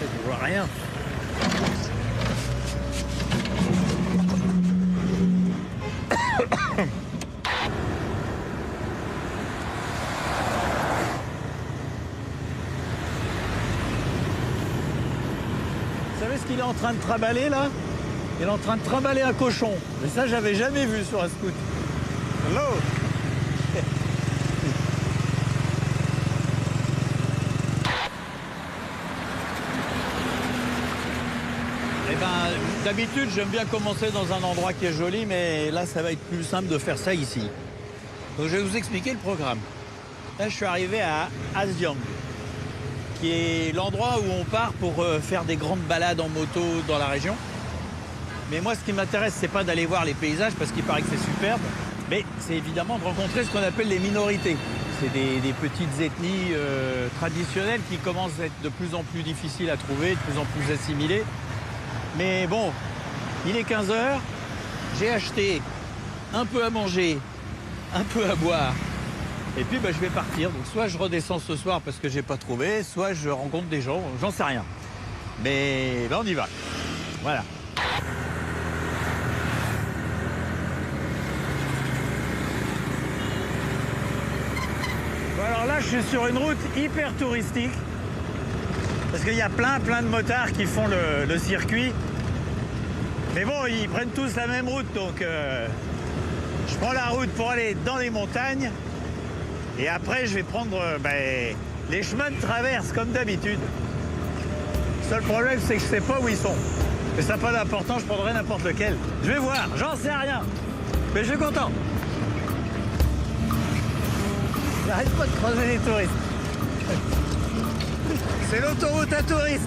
Je vois rien. Vous savez ce qu'il est en train de trimballer là? Il est en train de trimballer un cochon. Mais ça, j'avais jamais vu sur un scoot. Hello. Eh ben, d'habitude, j'aime bien commencer dans un endroit qui est joli, mais là, ça va être plus simple de faire ça ici. Donc, je vais vous expliquer le programme. Là, je suis arrivé à Asyang, qui est l'endroit où on part pour faire des grandes balades en moto dans la région. Mais moi, ce qui m'intéresse, c'est pas d'aller voir les paysages, parce qu'il paraît que c'est superbe, mais c'est évidemment de rencontrer ce qu'on appelle les minorités. C'est des petites ethnies traditionnelles qui commencent à être de plus en plus difficiles à trouver, de plus en plus assimilées. Mais bon, il est 15 h, j'ai acheté un peu à manger, un peu à boire, et puis je vais partir. Donc soit je redescends ce soir parce que j'ai pas trouvé, soit je rencontre des gens, j'en sais rien. Mais on y va. Voilà. Bon, alors là, je suis sur une route hyper touristique. Parce qu'il y a plein de motards qui font le circuit. Mais bon, ils prennent tous la même route, donc Je prends la route pour aller dans les montagnes. Et après, je vais prendre les chemins de traverse, comme d'habitude. Le seul problème, c'est que je sais pas où ils sont. Mais ça n'a pas d'importance, je prendrai n'importe lequel. Je vais voir, j'en sais rien. Mais je suis content. J'arrête pas de croiser les touristes. C'est l'autoroute à touristes.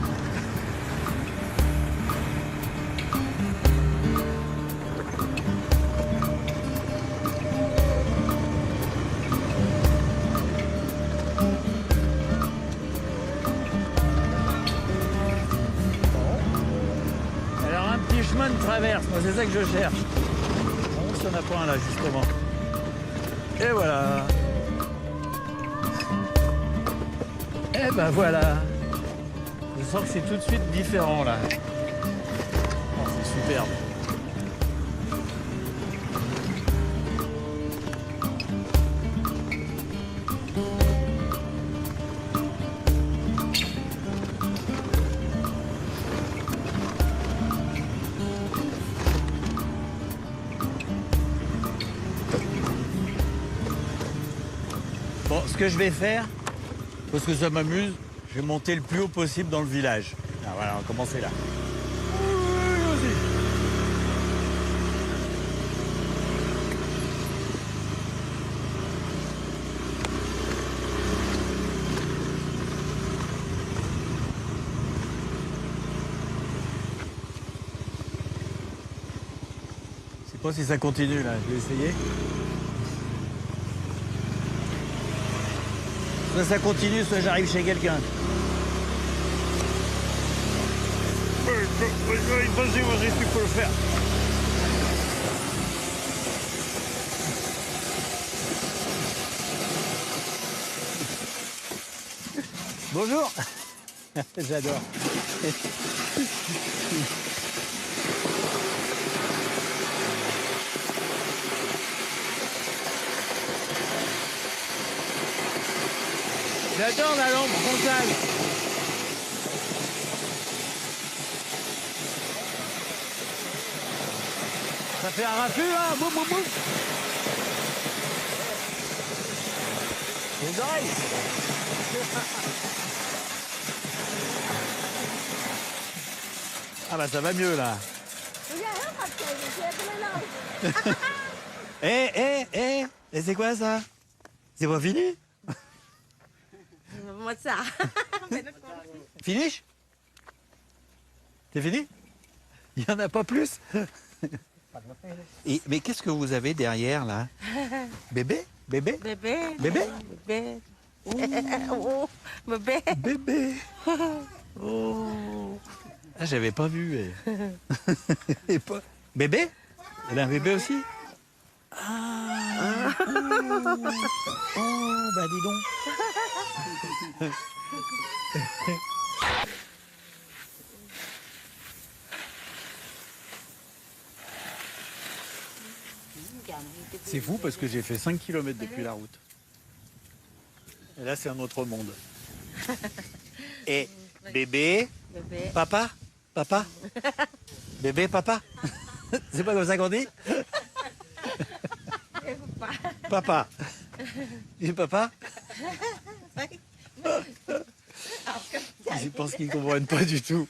Alors un petit chemin de traverse, moi c'est ça que je cherche. Bon, s'il n'y en a pas un là justement. Et voilà. Et ben voilà. Je sens que c'est tout de suite différent là. Oh, c'est superbe. Bon, ce que je vais faire, parce que ça m'amuse, je vais monter le plus haut possible dans le village. Ah, voilà, on va commencer là. Je sais pas si ça continue là, je vais essayer. Soit ça continue, soit j'arrive chez quelqu'un. Vas-y, tu peux le faire. Bonjour. J'adore. J'adore la lampe frontale. Ça fait un raffut, hein. Boum, boum, boum. Les oreilles. Ah bah ça va mieux là. Et c'est quoi ça? C'est pas fini? Moi ça. Finish? C'est fini? Il n'y en a pas plus? Mais qu'est-ce que vous avez derrière là? Bébé? Bébé? Bébé. Bébé? Bébé. Oh, bébé. Bébé. Oh. Ah, j'avais pas vu. Et pas... Bébé? Elle a un bébé aussi? Ah. Oh, bah dis donc. C'est fou parce que j'ai fait 5 km depuis la route. Et là, c'est un autre monde. Et bébé, Bébé. papa, papa, bébé, papa. C'est pas comme ça qu'on dit? Papa. Et papa? Je pense qu'ils ne comprennent pas du tout.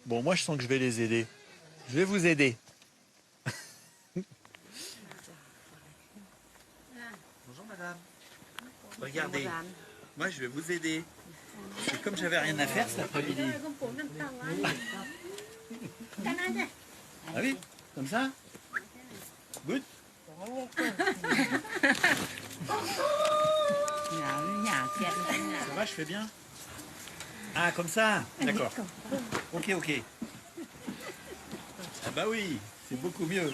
Bon, moi, je sens que je vais les aider. Je vais vous aider. Bonjour, madame. Regardez, moi, je vais vous aider. C'est comme j'avais rien à faire cet après-midi. Ah oui, comme ça? Good. Ça va, je fais bien? Ah, comme ça? D'accord. Ok, ok. Ah bah oui, c'est beaucoup mieux.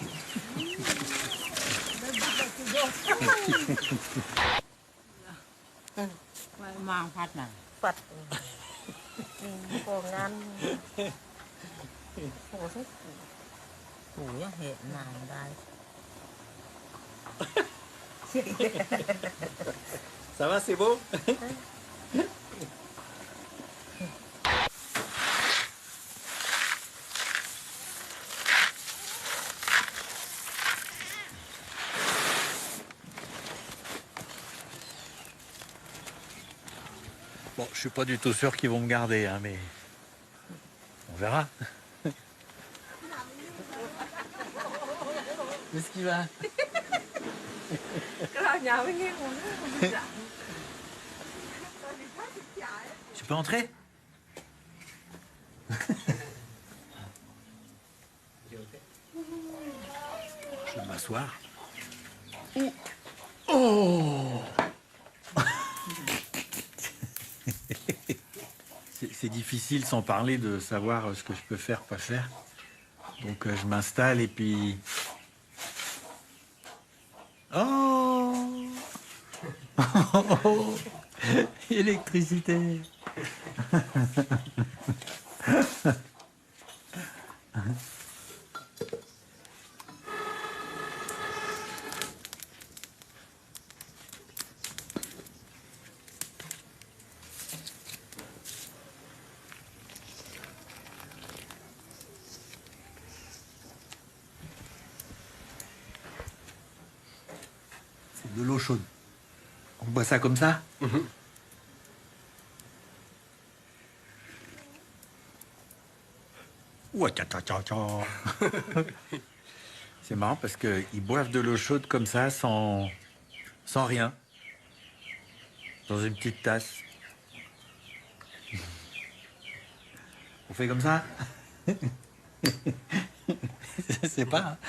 Ça va, c'est beau? Bon, je suis pas du tout sûr qu'ils vont me garder, hein, mais on verra. Qu'est-ce qu'il va? Je peux entrer? Je vais m'asseoir. Oh! C'est difficile sans parler de savoir ce que je peux faire, pas faire. Donc je m'installe et puis... Oh! Oh! Électricité! C'est de l'eau chaude. On boit ça comme ça? C'est marrant parce qu'ils boivent de l'eau chaude comme ça, sans rien, dans une petite tasse. On fait comme ça? Je sais pas.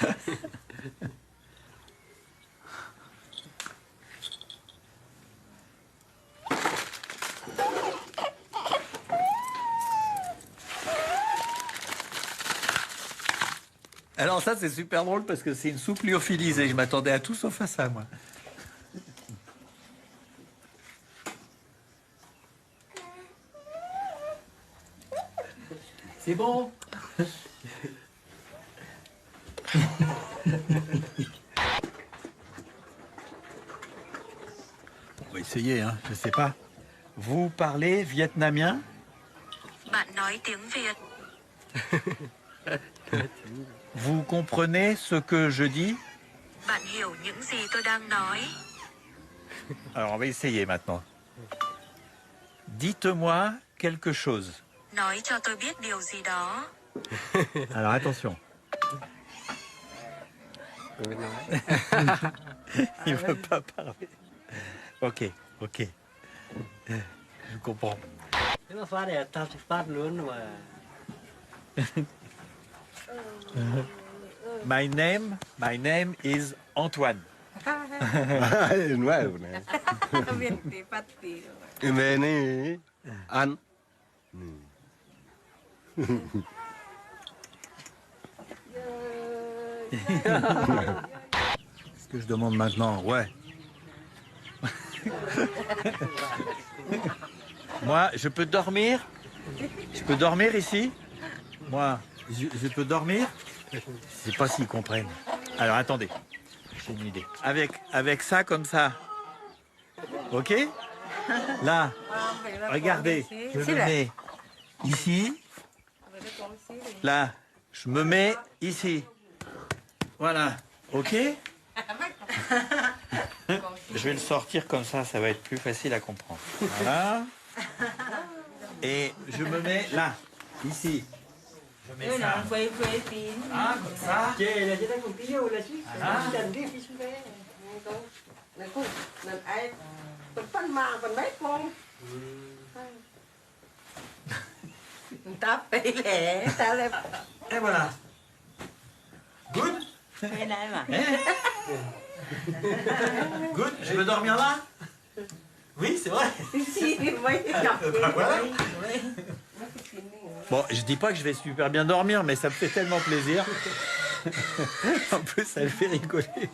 Alors ça, c'est super drôle parce que c'est une soupe lyophilisée. Je m'attendais à tout sauf à ça, moi. C'est bon. On va essayer, hein. Je sais pas. Vous parlez vietnamien? Bạn nói tiếng Việt. Vous comprenez ce que je dis? Bạn hiểu những gì tôi đang nói? Alors, on va essayer maintenant. Dites-moi quelque chose. Nói cho tôi biết điều gì đó. Alors, attention. Il veut pas parler. Ok, ok. Je comprends. Nó phát này tao sẽ phát luôn mà. My name is Antoine. Nuevo, né? Veni, Anne. Qu'est-ce que je demande maintenant? Ouais. Moi, je peux dormir? Je peux dormir ici? Moi, je peux dormir? Je sais pas s'ils comprennent. Alors, attendez. J'ai une idée. Avec ça, comme ça. OK? Là, regardez. Je me mets ici. Là, je me mets ici. Voilà. OK? Je vais le sortir comme ça va être plus facile à comprendre. Voilà. Et je me mets là, ici. Je mets ça. Ah, comme ça. Et voilà. Good? Good? Je peux dormir là? Oui, c'est vrai. Voilà. Bon, je dis pas que je vais super bien dormir, mais ça me fait tellement plaisir. En plus, ça le fait rigoler.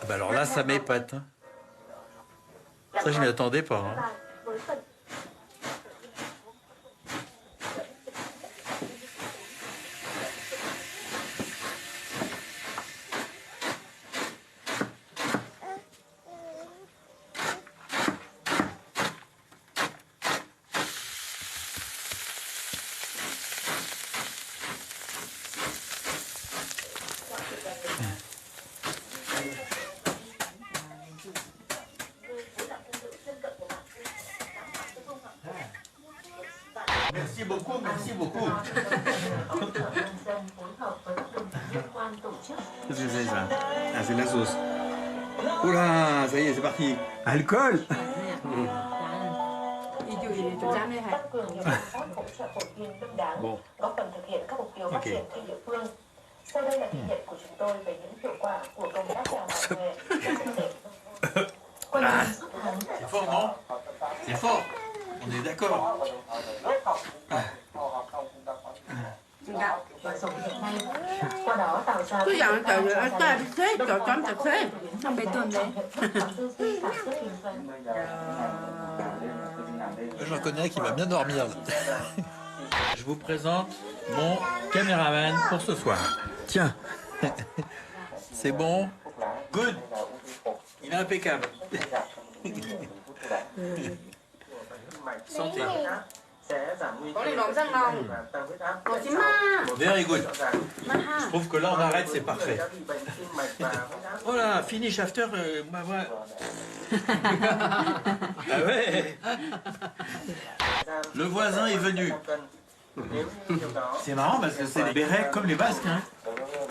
Bah alors là, ça m'épate. Hein. Ça, je m'y attendais pas. Hein. Merci beaucoup, merci beaucoup. Qu'est-ce que c'est ça? Ah, c'est de la sauce. Oula, ça y est, c'est parti. Alcool. Bon. Ok. Ah, c'est fort, non? C'est fort. On est d'accord. Cứ dọn từ ở trên thế, trời trống thật thế. Không bị tuần đấy. Je reconnais un qui va bien dormir. Là. Je vous présente mon caméraman pour ce soir. Tiens, c'est bon. Good. Il est impeccable. Santé. Very good. Je trouve que là on arrête, c'est parfait. Voilà, finish after, moi voilà. Ah ouais. Le voisin est venu. C'est marrant parce que c'est des bérets comme les Basques, hein.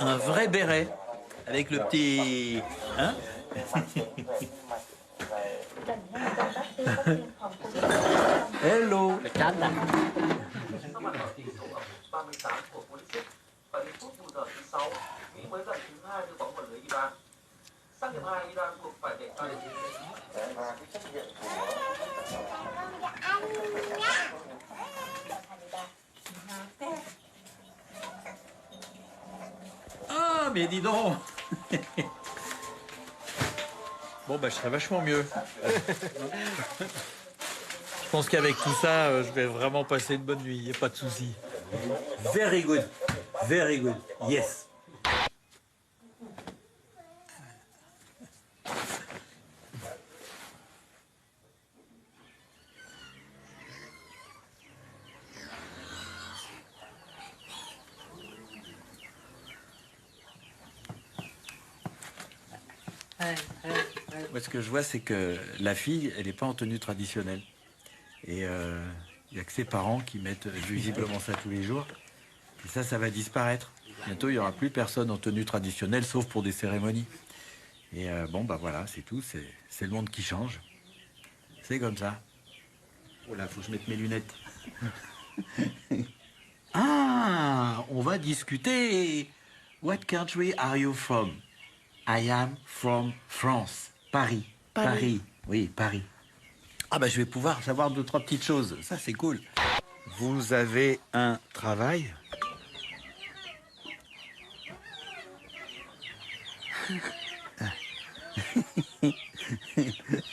Un vrai béret avec le petit, hein. Hello. Ah, mais dis donc. Bon, bah, je serais vachement mieux. Je pense qu'avec tout ça, je vais vraiment passer une bonne nuit, il n'y a pas de souci. Very good. Very good. Yes. Moi, ce que je vois, c'est que la fille, elle n'est pas en tenue traditionnelle. Et il n'y a que ses parents qui mettent visiblement ça tous les jours. Et ça va disparaître. Bientôt, il n'y aura plus personne en tenue traditionnelle, sauf pour des cérémonies. Et bon, bah voilà, c'est tout. C'est le monde qui change. C'est comme ça. Oh là, faut que je mette mes lunettes. Ah, on va discuter. What country are you from? I am from France. Paris. Paris. Oui, Paris. Ah bah je vais pouvoir savoir 2 ou 3 petites choses. Ça c'est cool. Vous avez un travail?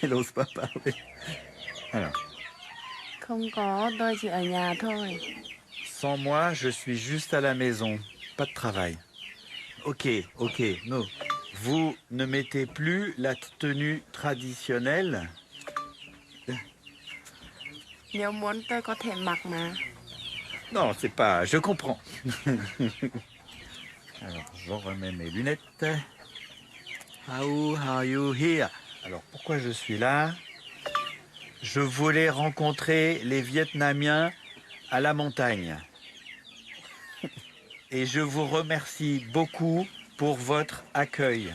Elle n'ose pas parler. Alors. Sans moi, je suis juste à la maison. Pas de travail. Ok, no. Vous ne mettez plus la tenue traditionnelle? Non, c'est pas... Je comprends. Alors, je remets mes lunettes. How are you here? Alors, pourquoi je suis là? Je voulais rencontrer les Vietnamiens à la montagne. Et je vous remercie beaucoup pour votre accueil.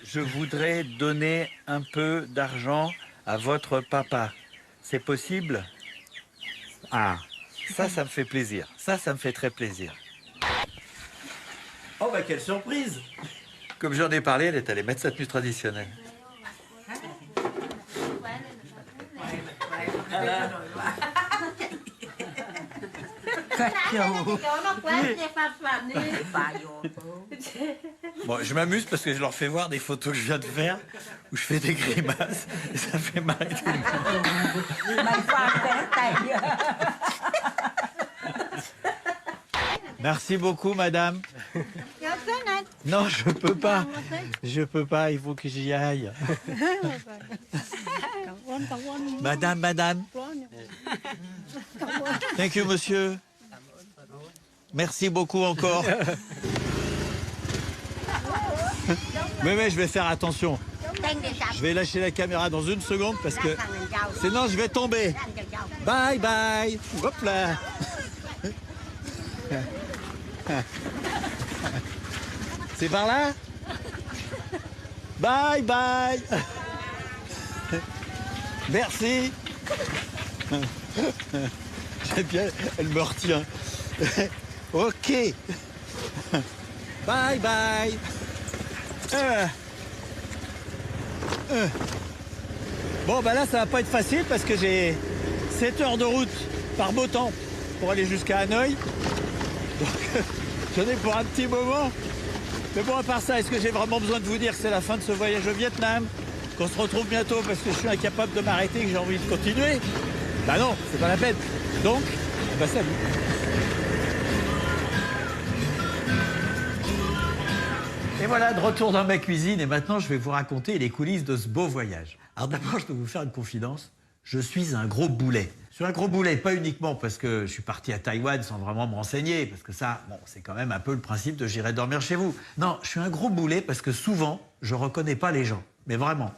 Je voudrais donner un peu d'argent à votre papa. C'est possible? Ah, ça me fait plaisir. Ça me fait très plaisir. Oh bah quelle surprise! Comme j'en ai parlé, elle est allée mettre sa tenue traditionnelle. Bon, je m'amuse parce que je leur fais voir des photos que je viens de faire où je fais des grimaces et ça fait marrer tout le monde. Merci beaucoup, madame. Non, je peux pas. Je peux pas, il faut que j'y aille. Madame. Thank you, monsieur. Merci beaucoup encore. Mais je vais faire attention. Je vais lâcher la caméra dans 1 seconde parce que sinon je vais tomber. Bye bye. Hop là. C'est par là? Bye bye. Merci. J'aime bien, elle me retient. Ok. Bye bye. Bon, bah là, ça va pas être facile parce que j'ai 7 heures de route par beau temps pour aller jusqu'à Hanoï. Donc, j'en ai pour un petit moment. Mais bon, à part ça, est-ce que j'ai vraiment besoin de vous dire que c'est la fin de ce voyage au Vietnam? Qu'on se retrouve bientôt parce que je suis incapable de m'arrêter et que j'ai envie de continuer? Bah non, c'est pas la peine. Donc, bah salut. Et voilà, de retour dans ma cuisine. Et maintenant, je vais vous raconter les coulisses de ce beau voyage. Alors d'abord, je peux vous faire une confidence. Je suis un gros boulet. Je suis un gros boulet, pas uniquement parce que je suis parti à Taïwan sans vraiment me renseigner, parce que ça, bon, c'est quand même un peu le principe de j'irai dormir chez vous. Non, je suis un gros boulet parce que souvent, je reconnais pas les gens. Mais vraiment.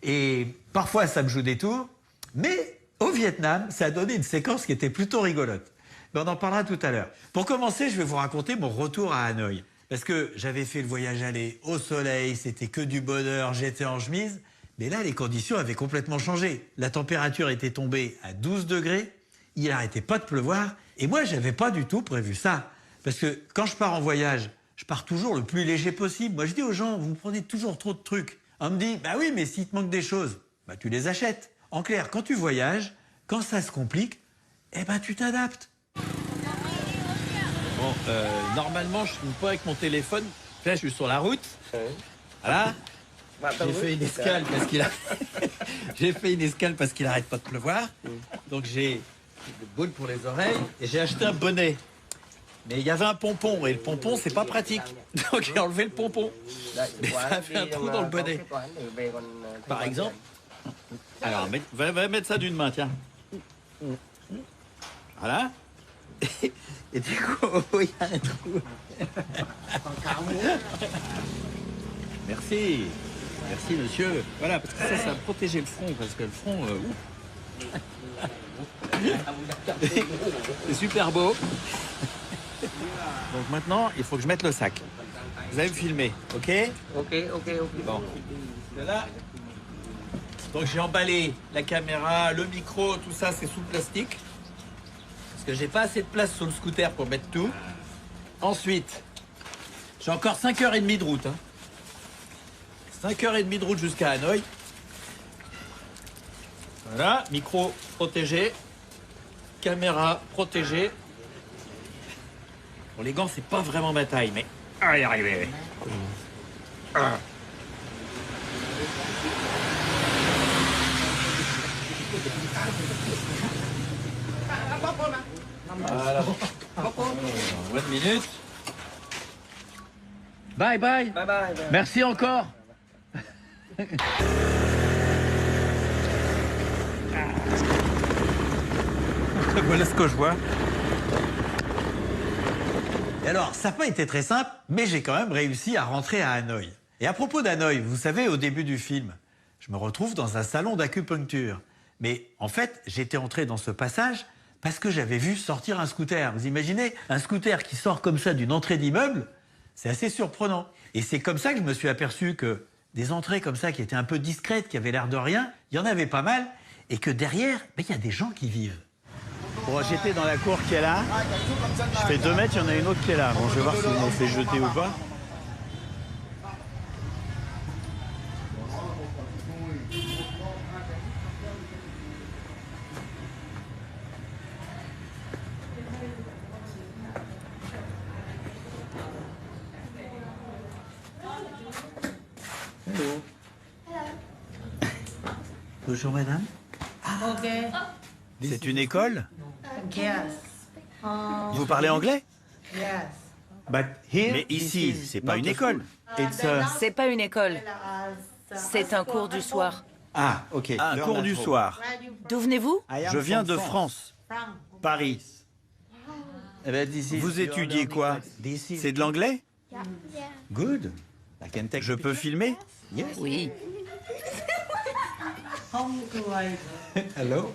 Et parfois, ça me joue des tours. Mais au Vietnam, ça a donné une séquence qui était plutôt rigolote. Mais on en parlera tout à l'heure. Pour commencer, je vais vous raconter mon retour à Hanoï. Parce que j'avais fait le voyage aller au soleil, c'était que du bonheur, j'étais en chemise. Mais là, les conditions avaient complètement changé. La température était tombée à 12 degrés, il n'arrêtait pas de pleuvoir. Et moi, j'avais pas du tout prévu ça. Parce que quand je pars en voyage, je pars toujours le plus léger possible. Moi, je dis aux gens, vous prenez toujours trop de trucs. On me dit, bah oui, mais s'il te manque des choses, bah tu les achètes. En clair, quand tu voyages, quand ça se complique, eh ben tu t'adaptes. Bon, normalement, je ne filme pas avec mon téléphone. Là, je suis sur la route. Voilà. J'ai fait une escale parce qu'il a... j'ai fait une escale parce qu'il n'arrête pas de pleuvoir. Donc j'ai des boules pour les oreilles et j'ai acheté un bonnet. Mais il y avait un pompon et le pompon, c'est pas pratique. Donc j'ai enlevé le pompon. Mais ça a fait un trou dans le bonnet. Par exemple. Alors, va mettre ça d'une main, tiens. Voilà. Et du coup, il y a un trou. Merci. Merci, monsieur. Voilà, parce que ça va protéger le front, parce que le front... c'est super beau. Donc maintenant, il faut que je mette le sac. Vous allez me filmer, ok? Ok. Bon. Là. Donc j'ai emballé la caméra, le micro, tout ça, c'est sous plastique. Parce que j'ai pas assez de place sur le scooter pour mettre tout. Ensuite, j'ai encore 5h30 de route. 5h30 de route jusqu'à Hanoï. Voilà, micro protégé, caméra protégée. Bon, les gants, c'est pas vraiment ma taille, mais... Allez, arrivé. Voilà. Bonne minute. Bye bye. Merci encore. Voilà ce que je vois. Et alors, ça n'a pas été très simple, mais j'ai quand même réussi à rentrer à Hanoï. Et à propos d'Hanoï, vous savez, au début du film, je me retrouve dans un salon d'acupuncture. Mais en fait, j'étais entré dans ce passage parce que j'avais vu sortir un scooter. Vous imaginez, un scooter qui sort comme ça d'une entrée d'immeuble, c'est assez surprenant. Et c'est comme ça que je me suis aperçu que des entrées comme ça qui étaient un peu discrètes, qui avaient l'air de rien, il y en avait pas mal, et que derrière, il y a des gens qui vivent. Bon, j'étais dans la cour qui est là. Je fais 2 mètres, il y en a une autre qui est là. Bon, je vais voir si vous m'en fait jeter ou pas. Bonjour madame. Ok. C'est une école? Yes. Vous parlez anglais? Yes. Mais ici, c'est pas une école. C'est pas une école. C'est un cours du soir. Ah, ok. Un cours du soir. D'où venez-vous? Je viens de France. Paris. Vous étudiez quoi? C'est de l'anglais? Good. Je peux filmer? Oui. Hello.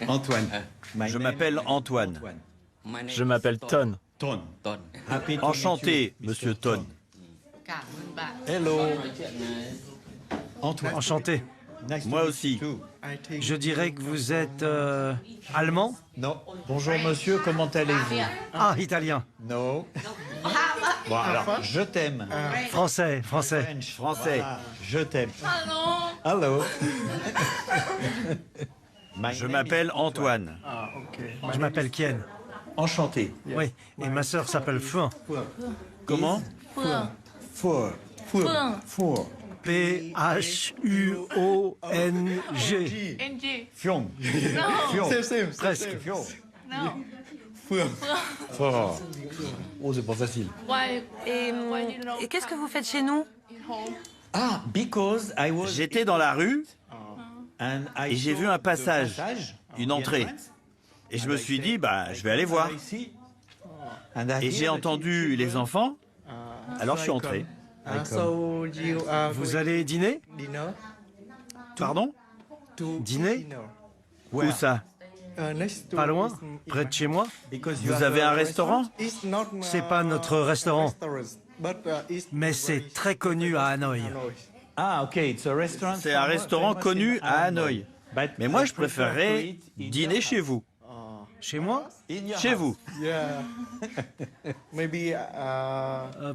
Antoine. Je m'appelle Antoine. Je m'appelle Ton. Ton. Enchanté, monsieur Ton. Hello. Antoine. Enchanté. Moi aussi. Je dirais que vous êtes allemand? Non. Bonjour monsieur, comment allez-vous? Ah, italien. Non. Bon alors, je t'aime. Français, français. Français. Voilà, je t'aime. Allô. Je m'appelle Antoine. Je m'appelle Kien. Enchanté. Oui, et ma sœur s'appelle Fuin. Comment? Four. Four. P-H-U-O-N-G. Fion. Presque. Fort. Oh, c'est pas facile. Et qu'est-ce que vous faites chez nous? Ah, because I was... J'étais dans la rue And I et j'ai vu un passage, une entrée. Et je me suis dit, bah, je vais aller voir. Et j'ai entendu les enfants, alors je suis entré. Vous allez dîner? Pardon? Dîner? Où ça? Pas loin? Près de chez moi? Vous avez un restaurant? C'est pas notre restaurant, mais c'est très connu à Hanoï. Ah, ok, it's a restaurant. C'est un restaurant connu à Hanoï. Mais moi, je préférerais dîner chez vous. Chez moi? Chez vous.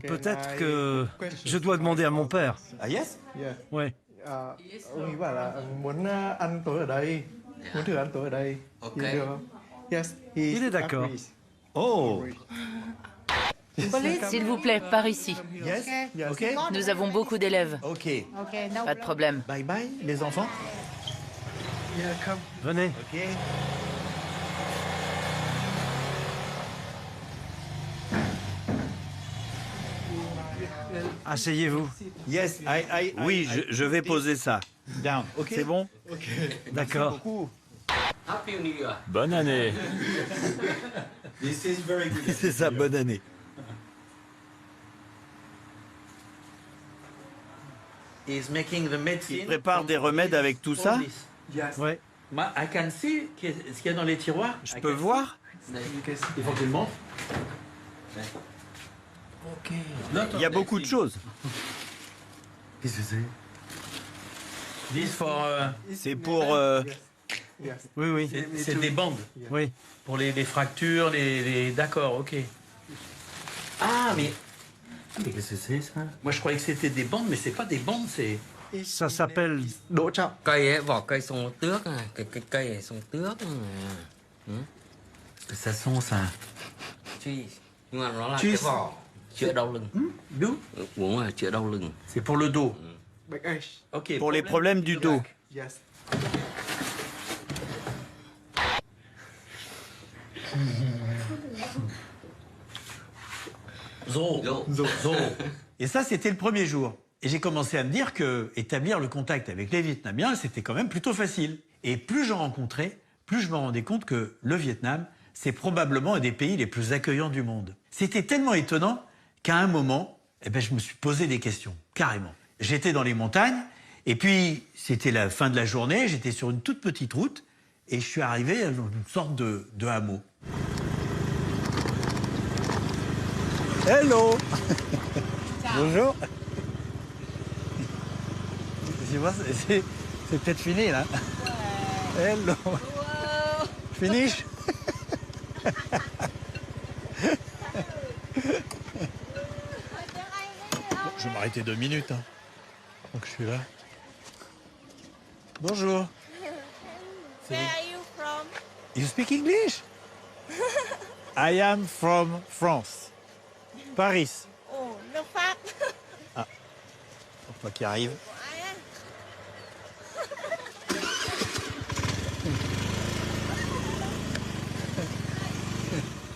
Peut-être que je dois demander à mon père. Ah, yes? Oui. Il est d'accord. Oh. S'il vous plaît, par ici. Yes? Ok? Nous avons beaucoup d'élèves. Ok. Pas de problème. Bye bye, les enfants. Venez. Ok. Asseyez-vous. Yes, Oui, je vais poser ça. Down. Ok. C'est bon? D'accord. Bonne année. This is very good. C'est ça, bonne année. Is making the medicine. Il prépare des remèdes avec tout ça? Oui. I can see ce qu'il y a dans les tiroirs. Je peux voir? Il faut que je le montre. Ok. Il y a beaucoup de choses. Qu'est-ce que c'est? This for. C'est pour... Oui, oui. C'est des bandes. Oui. Pour les fractures, les... D'accord, ok. Ah, mais qu'est-ce que c'est ça? Moi, je croyais que c'était des bandes, mais c'est pas des bandes, c'est... Ça s'appelle... Đỗ trọng. Cây ấy, vỏ cây sung tước này, cái cây này sung tước này. Ça sent ça. Cheese. Nhưng mà nó là cái vỏ chữa đau lưng. Đúng. Uống là chữa đau lưng. C'est pour le dos. Ok. Pour les problèmes du dos. Zo. Et ça, c'était le premier jour. Et j'ai commencé à me dire que établir le contact avec les Vietnamiens, c'était quand même plutôt facile. Et plus j'en rencontrais, plus je me rendais compte que le Vietnam, c'est probablement un des pays les plus accueillants du monde. C'était tellement étonnant qu'à un moment, je me suis posé des questions, carrément. J'étais dans les montagnes, et puis c'était la fin de la journée, j'étais sur une toute petite route, et je suis arrivé dans une sorte de hameau. Hello. Bonjour. C'est peut-être fini, là. Hello. Finish. Je vais m'arrêter 2 minutes. Hein. Donc je suis là. Bonjour. Where are you from? You speak English? I am from France. Paris. Oh, nước Pháp. Ah. Toi qui arrive.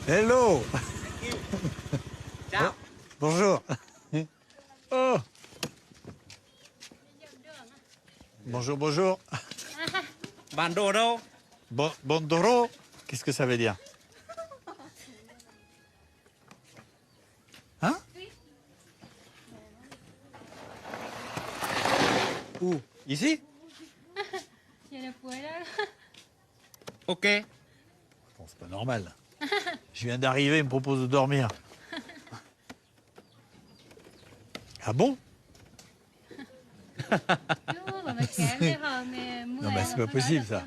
Hello. Ciao. Bonjour. Oh. Bonjour, bonjour. Bandoro. Bondoro. Qu'est-ce que ça veut dire? Hein? Où? Ici? Ok. Bon, c'est pas normal. Je viens d'arriver, il me propose de dormir. Ah bon? Non, mais c'est pas possible, ça.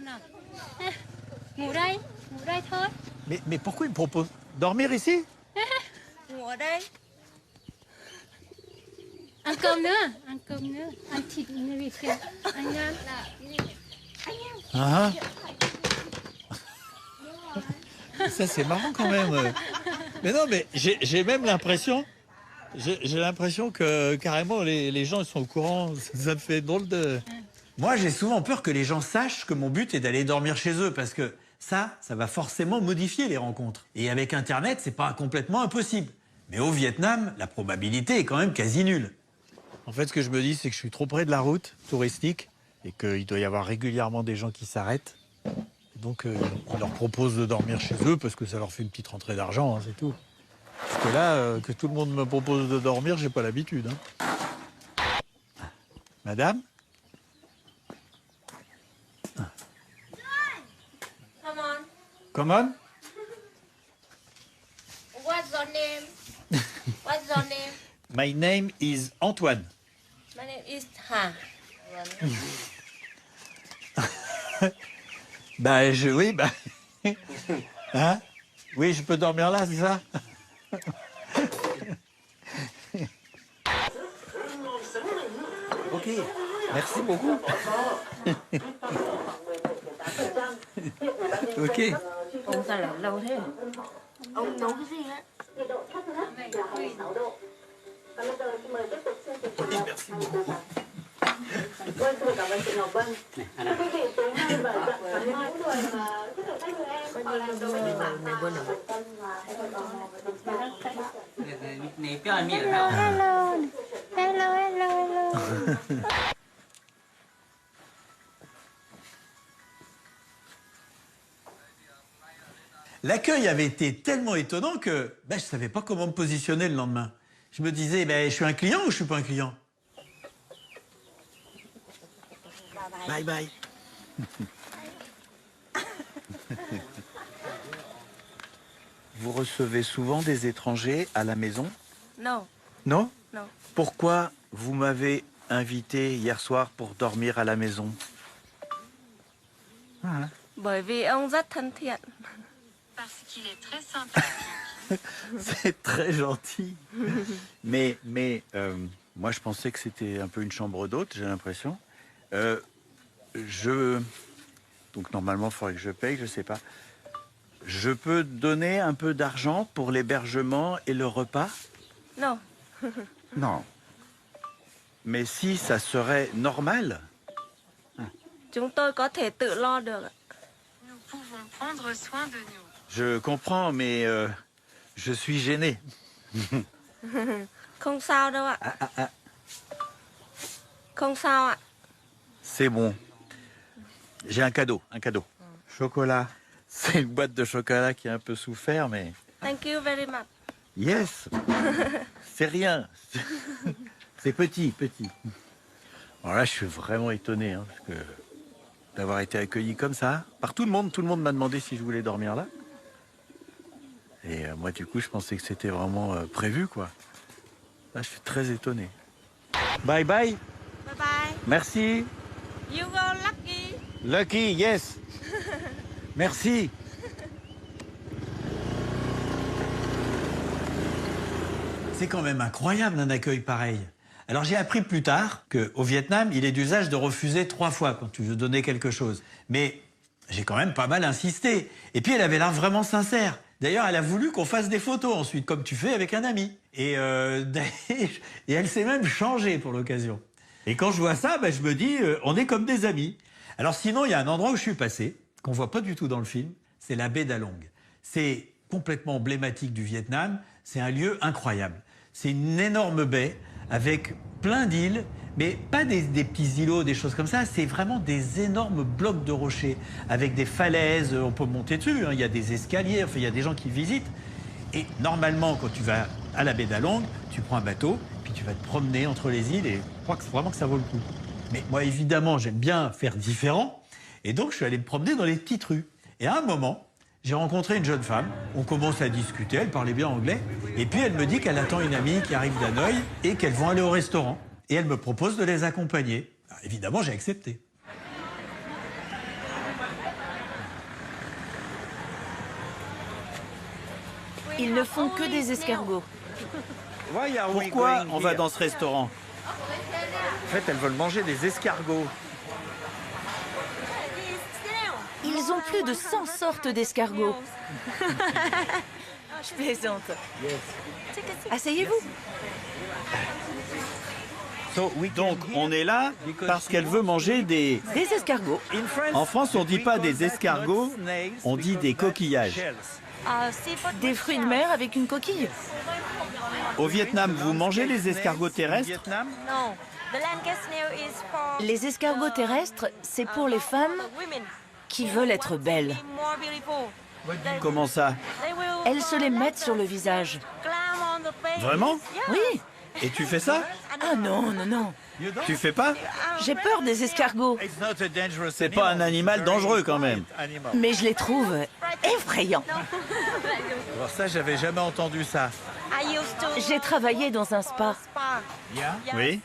Mais pourquoi il me propose dormir ici? Ăn cơm nữa, ăn thịt vịt kìa. Anh Ah. Ça, c'est marrant quand même. Mais non, mais j'ai même l'impression... J'ai l'impression que carrément les gens ils sont au courant. Ça me fait drôle de... Moi, j'ai souvent peur que les gens sachent que mon but est d'aller dormir chez eux parce que ça va forcément modifier les rencontres. Et avec Internet, c'est pas complètement impossible. Mais au Vietnam, la probabilité est quand même quasi nulle. En fait, ce que je me dis, c'est que je suis trop près de la route touristique et qu'il doit y avoir régulièrement des gens qui s'arrêtent. Donc, ils leur proposent de dormir chez eux parce que ça leur fait une petite rentrée d'argent, hein, c'est tout. Parce que là, que tout le monde me propose de dormir, j'ai pas l'habitude. Hein. Madame? Come on. Come on? What's your name? What's your name? My name is Antoine. My name is Ha. Oui, hein? Oui, je peux dormir là, c'est ça? Ok, merci beaucoup. Ok. Ông ra làm lâu thế? Ông nấu cái gì á? Merci beaucoup. Vâng, xin cảm ơn chị Ngọc Vân. Thưa quý vị, tối 2 và dặn sáng mai rồi mà tất cả các người em làm đồ với bạn hello. L'accueil avait été tellement étonnant que je ne savais pas comment me positionner le lendemain. Je me disais, je suis un client ou je suis pas un client? Bye bye. Vous recevez souvent des étrangers à la maison? Non. Non? Non. Pourquoi vous m'avez invité hier soir pour dormir à la maison? Ah. Bởi vì ông rất thân thiện. Parce qu'il est très sympathique. C'est très gentil. Mais moi, je pensais que c'était un peu une chambre d'hôte, j'ai l'impression. Donc, normalement, il faudrait que je paye, je sais pas. Je peux donner un peu d'argent pour l'hébergement et le repas? Non. Non. Mais si ça serait normal? Chúng tôi có thể tự lo được. Nous pouvons prendre soin de nous. Je comprends, mais je suis gêné. Không sao đâu ạ. Không sao ạ. C'est bon. J'ai un cadeau, Chocolat. C'est une boîte de chocolat qui a un peu souffert, mais... Thank you very much. Yes. C'est rien. C'est petit. Alors là, je suis vraiment étonné, hein, parce que d'avoir été accueilli comme ça, par tout le monde. Tout le monde m'a demandé si je voulais dormir là. Et moi, du coup, je pensais que c'était vraiment prévu, quoi. Là, je suis très étonné. Bye bye. Bye bye. Merci. You go lucky. Lucky, yes. Merci. C'est quand même incroyable un accueil pareil. Alors j'ai appris plus tard qu'au Vietnam, il est d'usage de refuser 3 fois quand tu veux donner quelque chose. Mais j'ai quand même pas mal insisté. Et puis elle avait l'air vraiment sincère. D'ailleurs, elle a voulu qu'on fasse des photos ensuite, comme tu fais avec un ami. Et elle s'est même changée pour l'occasion. Et quand je vois ça, je me dis, on est comme des amis. Alors sinon, il y a un endroit où je suis passé, qu'on voit pas du tout dans le film, c'est la baie d'Along. C'est complètement emblématique du Vietnam, c'est un lieu incroyable. C'est une énorme baie avec plein d'îles, mais pas des petits îlots, des choses comme ça, c'est vraiment des énormes blocs de rochers, avec des falaises, on peut monter dessus, hein, il y a des escaliers, enfin, il y a des gens qui visitent. Et normalement, quand tu vas à la baie d'Along, tu prends un bateau, puis tu vas te promener entre les îles, et je crois que vraiment que ça vaut le coup. Mais moi, évidemment, j'aime bien faire différent, et donc je suis allé me promener dans les petites rues. Et à un moment, j'ai rencontré une jeune femme. On commence à discuter, elle parlait bien anglais. Et puis elle me dit qu'elle attend une amie qui arrive d'Hanoï et qu'elles vont aller au restaurant. Et elle me propose de les accompagner. Alors, évidemment, j'ai accepté. Ils ne font que des escargots. Pourquoi on va dans ce restaurant? En fait, elles veulent manger des escargots. Ils ont plus de 100 sortes d'escargots. Je plaisante. Asseyez-vous. Donc, on est là parce qu'elle veut manger des escargots. En France, on dit pas des escargots, on dit des coquillages. Des fruits de mer avec une coquille. Au Vietnam, vous mangez les escargots terrestres? Les escargots terrestres, c'est pour les femmes qui veulent être belles. Comment ça? Elles se les mettent sur le visage. Vraiment? Oui. Et tu fais ça? Ah non, non, non. Tu fais pas? J'ai peur des escargots. C'est pas un animal dangereux quand même. Mais je les trouve effrayants. Alors ça, j'avais jamais entendu ça. J'ai travaillé dans un spa. Oui?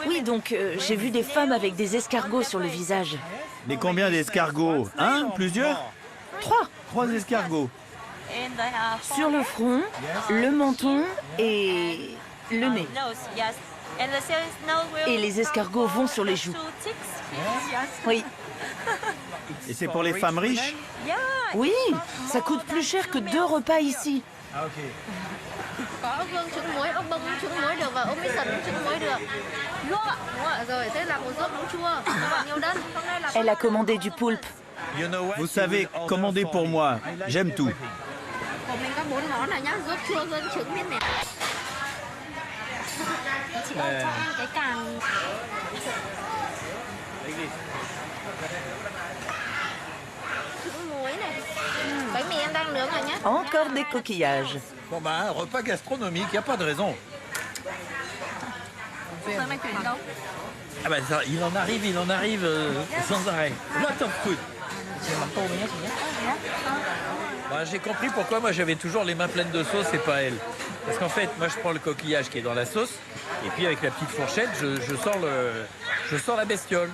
Oui, donc j'ai vu des femmes avec des escargots sur le visage. Mais combien d'escargots? Un? Plusieurs? 3. 3 escargots. Sur le front, le menton et le nez. Et les escargots vont sur les joues. Oui. Et c'est pour les femmes riches? Oui, ça coûte plus cher que 2 repas ici. Ah, ok. Có ốc hương trứng muối, ốc bông trứng muối được và ốc mít sần trứng muối được. Đúng ạ, rồi thế là một rốt muống chua. Nhiều đơn. Hôm nay là Elle a commandé du poulpe. Vous savez, commandez pour moi. J'aime tout. của mình có 4 món này nhá, rốt chua, rốt trứng mít nè. Chị ơi, cho em cái càng. Trứng muối này. Bánh mì em đang nướng rồi nhá. Encore des coquillages. Bon bah, un repas gastronomique, il n'y a pas de raison. Ah bah ça, il en arrive sans arrêt. Lot of food. Bah, j'ai compris pourquoi moi j'avais toujours les mains pleines de sauce et pas elle. Parce qu'en fait, moi je prends le coquillage qui est dans la sauce et puis avec la petite fourchette, je sors la bestiole.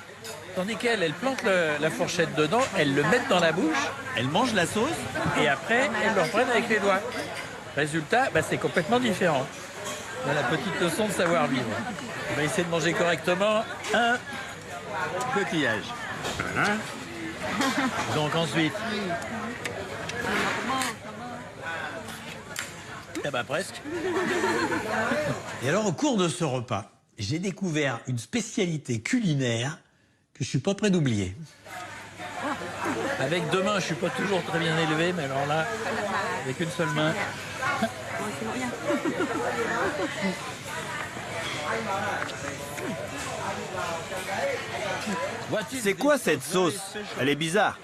Tandis qu'elle, elle plante la fourchette dedans, elle le met dans la bouche, elle mange la sauce et après elle le reprenne avec les doigts. Résultat, bah, c'est complètement différent. Voilà, la petite leçon de savoir-vivre. On va essayer de manger correctement un coquillage. Hein? Donc ensuite... Eh ben presque. Et alors au cours de ce repas, j'ai découvert une spécialité culinaire que je suis pas prêt d'oublier. Avec 2 mains, je suis pas toujours très bien élevé, mais alors là, avec une seule main... C'est quoi cette sauce? Elle est bizarre.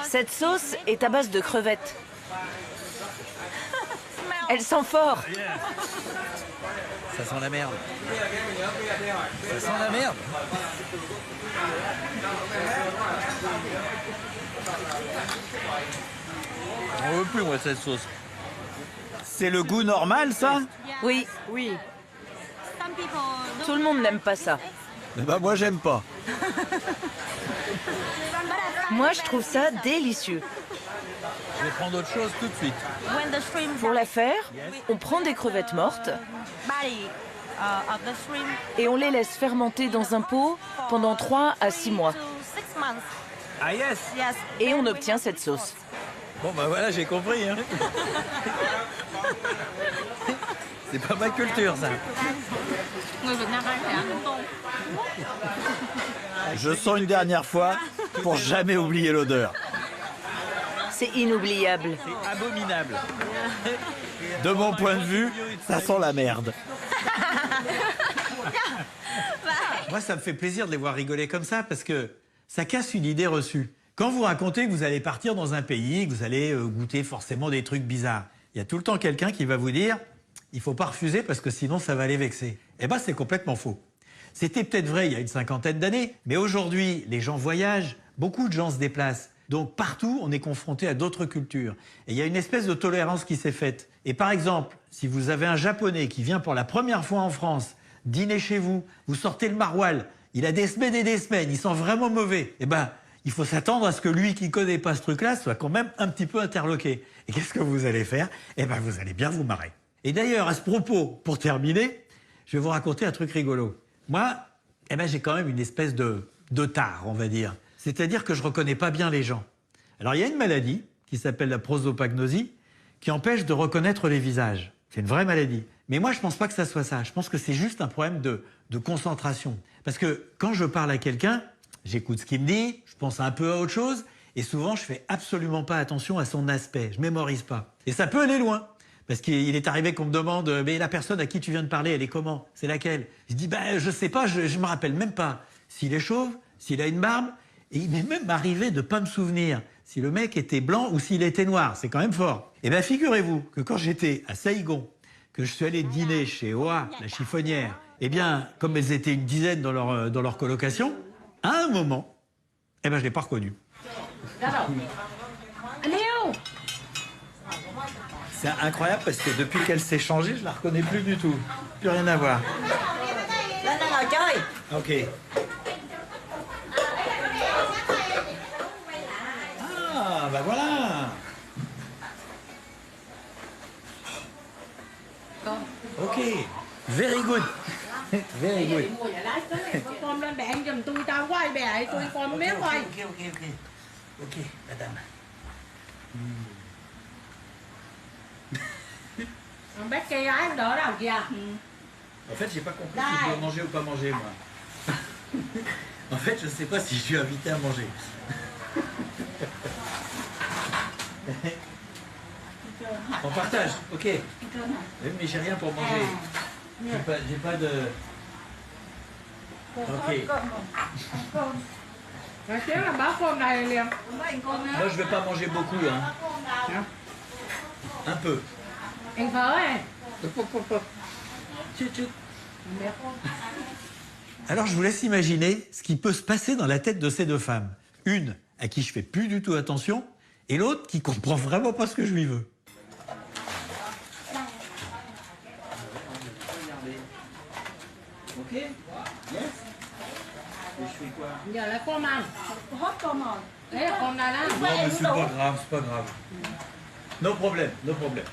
Cette sauce est à base de crevettes. Elle sent fort. Ça sent la merde. Ça sent la merde. On veut plus, moi, cette sauce. C'est le goût normal, ça? Oui. Oui. Tout le monde n'aime pas ça. Bah moi, j'aime pas. Moi, je trouve ça délicieux. Je vais prendre autre chose tout de suite. Pour la faire, on prend des crevettes mortes et on les laisse fermenter dans un pot pendant 3 à 6 mois. Ah yes. Et on obtient cette sauce. Bon bah voilà, j'ai compris. Hein. C'est pas ma culture, ça. Je sens une dernière fois pour jamais oublier l'odeur. C'est inoubliable. C'est abominable. De mon point de vue, ça sent la merde. Moi, ça me fait plaisir de les voir rigoler comme ça parce que ça casse une idée reçue. Quand vous racontez que vous allez partir dans un pays, que vous allez goûter forcément des trucs bizarres, il y a tout le temps quelqu'un qui va vous dire « il faut pas refuser parce que sinon ça va les vexer ». Eh bien, c'est complètement faux. C'était peut-être vrai il y a une 50aine d'années, mais aujourd'hui, les gens voyagent, beaucoup de gens se déplacent. Donc partout, on est confronté à d'autres cultures. Et il y a une espèce de tolérance qui s'est faite. Et par exemple, si vous avez un Japonais qui vient pour la première fois en France, dîner chez vous, vous sortez le maroilles, il a des semaines et des semaines, il sent vraiment mauvais, eh ben, il faut s'attendre à ce que lui qui connaît pas ce truc-là soit quand même un petit peu interloqué. Et qu'est-ce que vous allez faire? Eh ben, vous allez bien vous marrer. Et d'ailleurs, à ce propos, pour terminer, je vais vous raconter un truc rigolo. Moi, eh ben, j'ai quand même une espèce de tare, on va dire. C'est-à-dire que je reconnais pas bien les gens. Alors, il y a une maladie qui s'appelle la prosopagnosie qui empêche de reconnaître les visages. C'est une vraie maladie. Mais moi, je pense pas que ça soit ça. Je pense que c'est juste un problème de concentration. Parce que quand je parle à quelqu'un, j'écoute ce qu'il me dit, je pense un peu à autre chose, et souvent, je fais absolument pas attention à son aspect. Je mémorise pas. Et ça peut aller loin. Parce qu'il est arrivé qu'on me demande « Mais la personne à qui tu viens de parler, elle est comment? C'est laquelle ?» Je dis « je sais pas, je me rappelle même pas. S'il est chauve, s'il a une barbe. » Et il m'est même arrivé de pas me souvenir si le mec était blanc ou s'il était noir. C'est quand même fort. Et bien, figurez-vous que quand j'étais à Saïgon, que je suis allé dîner chez Oa, la chiffonnière, eh bien, comme elles étaient une dizaine dans leur colocation, à un moment, eh ben, je l'ai pas reconnu. C'est incroyable parce que depuis qu'elle s'est changée, je la reconnais plus du tout. Plus rien à voir. Ok. Ah, bah voilà. Ok. Very good. Very good. Con lên bạn giùm tôi, tao quay bè tôi con miếng quay. Ok, madame. Con bé kia gái không đỡ đâu kìa. En fait, j'ai pas compris si je dois manger ou pas manger, moi. En fait, je sais pas si je suis invité à manger. On partage, ok. Mais j'ai rien pour manger. J'ai pas de... Ok. Moi, je vais pas manger beaucoup, hein. Un peu. Alors, je vous laisse imaginer ce qui peut se passer dans la tête de ces deux femmes. Une à qui je fais plus du tout attention, et l'autre qui comprend vraiment pas ce que je lui veux. Ok? Yes? Et je fais quoi? Giờ là con ăn. Hết con rồi. Đấy là con này đó. Non, mais c'est pas grave, c'est pas grave. No problème, no problème.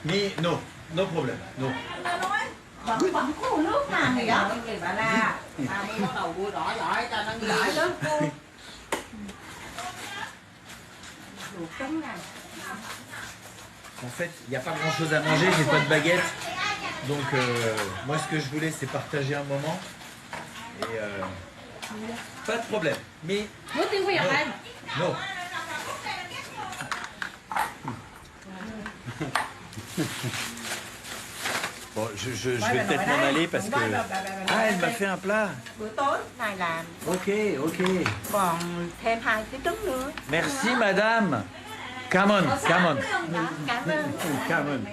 Mais non, no problème, no. Vẫn có uống nước mà thì đó. Bà la. Bà mới bắt đầu vui đỏ giỏi cho nó giỏi lắm. Luộc trứng này. En fait, il n'y a pas grand-chose à manger, j'ai pas de baguette. Donc, moi, ce que je voulais, c'est partager un moment. Et pas de problème. Mais... Non. Non. Bon, je vais peut-être m'en aller parce que... Ah, elle m'a fait un plat. Bữa tối này làm. Ok, ok. Còn thêm 2 cái trứng nữa. Merci, madame. Come on, come on. Cảm ơn. Come on.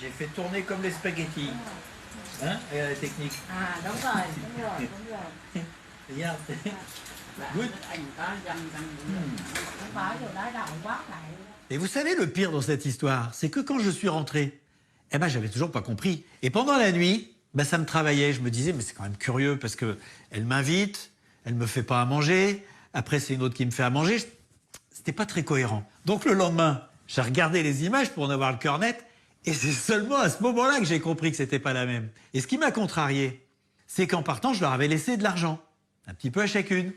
J'ai fait tourner comme les spaghettis. Hein? Regarde la technique. À đúng rồi. Regarde. Good. Et vous savez, le pire dans cette histoire, c'est que quand je suis rentré, eh ben, j'avais toujours pas compris. Et pendant la nuit, ben, ça me travaillait. Je me disais, mais c'est quand même curieux parce que elle m'invite, elle me fait pas à manger. Après, c'est une autre qui me fait à manger. C'était pas très cohérent. Donc, le lendemain, j'ai regardé les images pour en avoir le cœur net. Et c'est seulement à ce moment-là que j'ai compris que c'était pas la même. Et ce qui m'a contrarié, c'est qu'en partant, je leur avais laissé de l'argent. Un petit peu à chacune.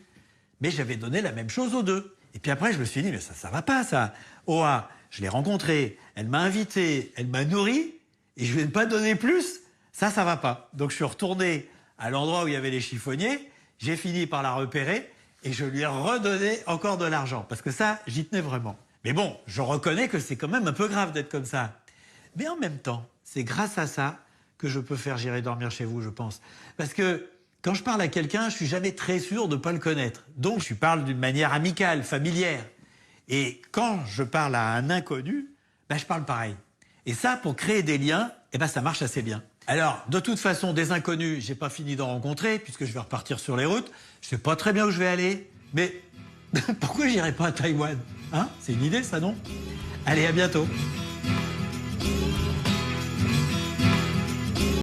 Mais j'avais donné la même chose aux deux. Et puis après, je me suis dit, mais ça va pas, ça. Oa, je l'ai rencontrée, elle m'a invité, elle m'a nourri, et je lui ai pas donné plus. Ça va pas. Donc je suis retourné à l'endroit où il y avait les chiffonniers, j'ai fini par la repérer, et je lui ai redonné encore de l'argent. Parce que ça, j'y tenais vraiment. Mais bon, je reconnais que c'est quand même un peu grave d'être comme ça. Mais en même temps, c'est grâce à ça que je peux faire J'irai dormir chez vous, je pense. Parce que quand je parle à quelqu'un, je suis jamais très sûr de ne pas le connaître. Donc, je lui parle d'une manière amicale, familière. Et quand je parle à un inconnu, ben, je parle pareil. Et ça, pour créer des liens, eh ben, ça marche assez bien. Alors, de toute façon, des inconnus, j'ai pas fini d'en rencontrer, puisque je vais repartir sur les routes. Je sais pas très bien où je vais aller, mais pourquoi j'irai pas à Taïwan? Hein? C'est une idée, ça, non? Allez, à bientôt.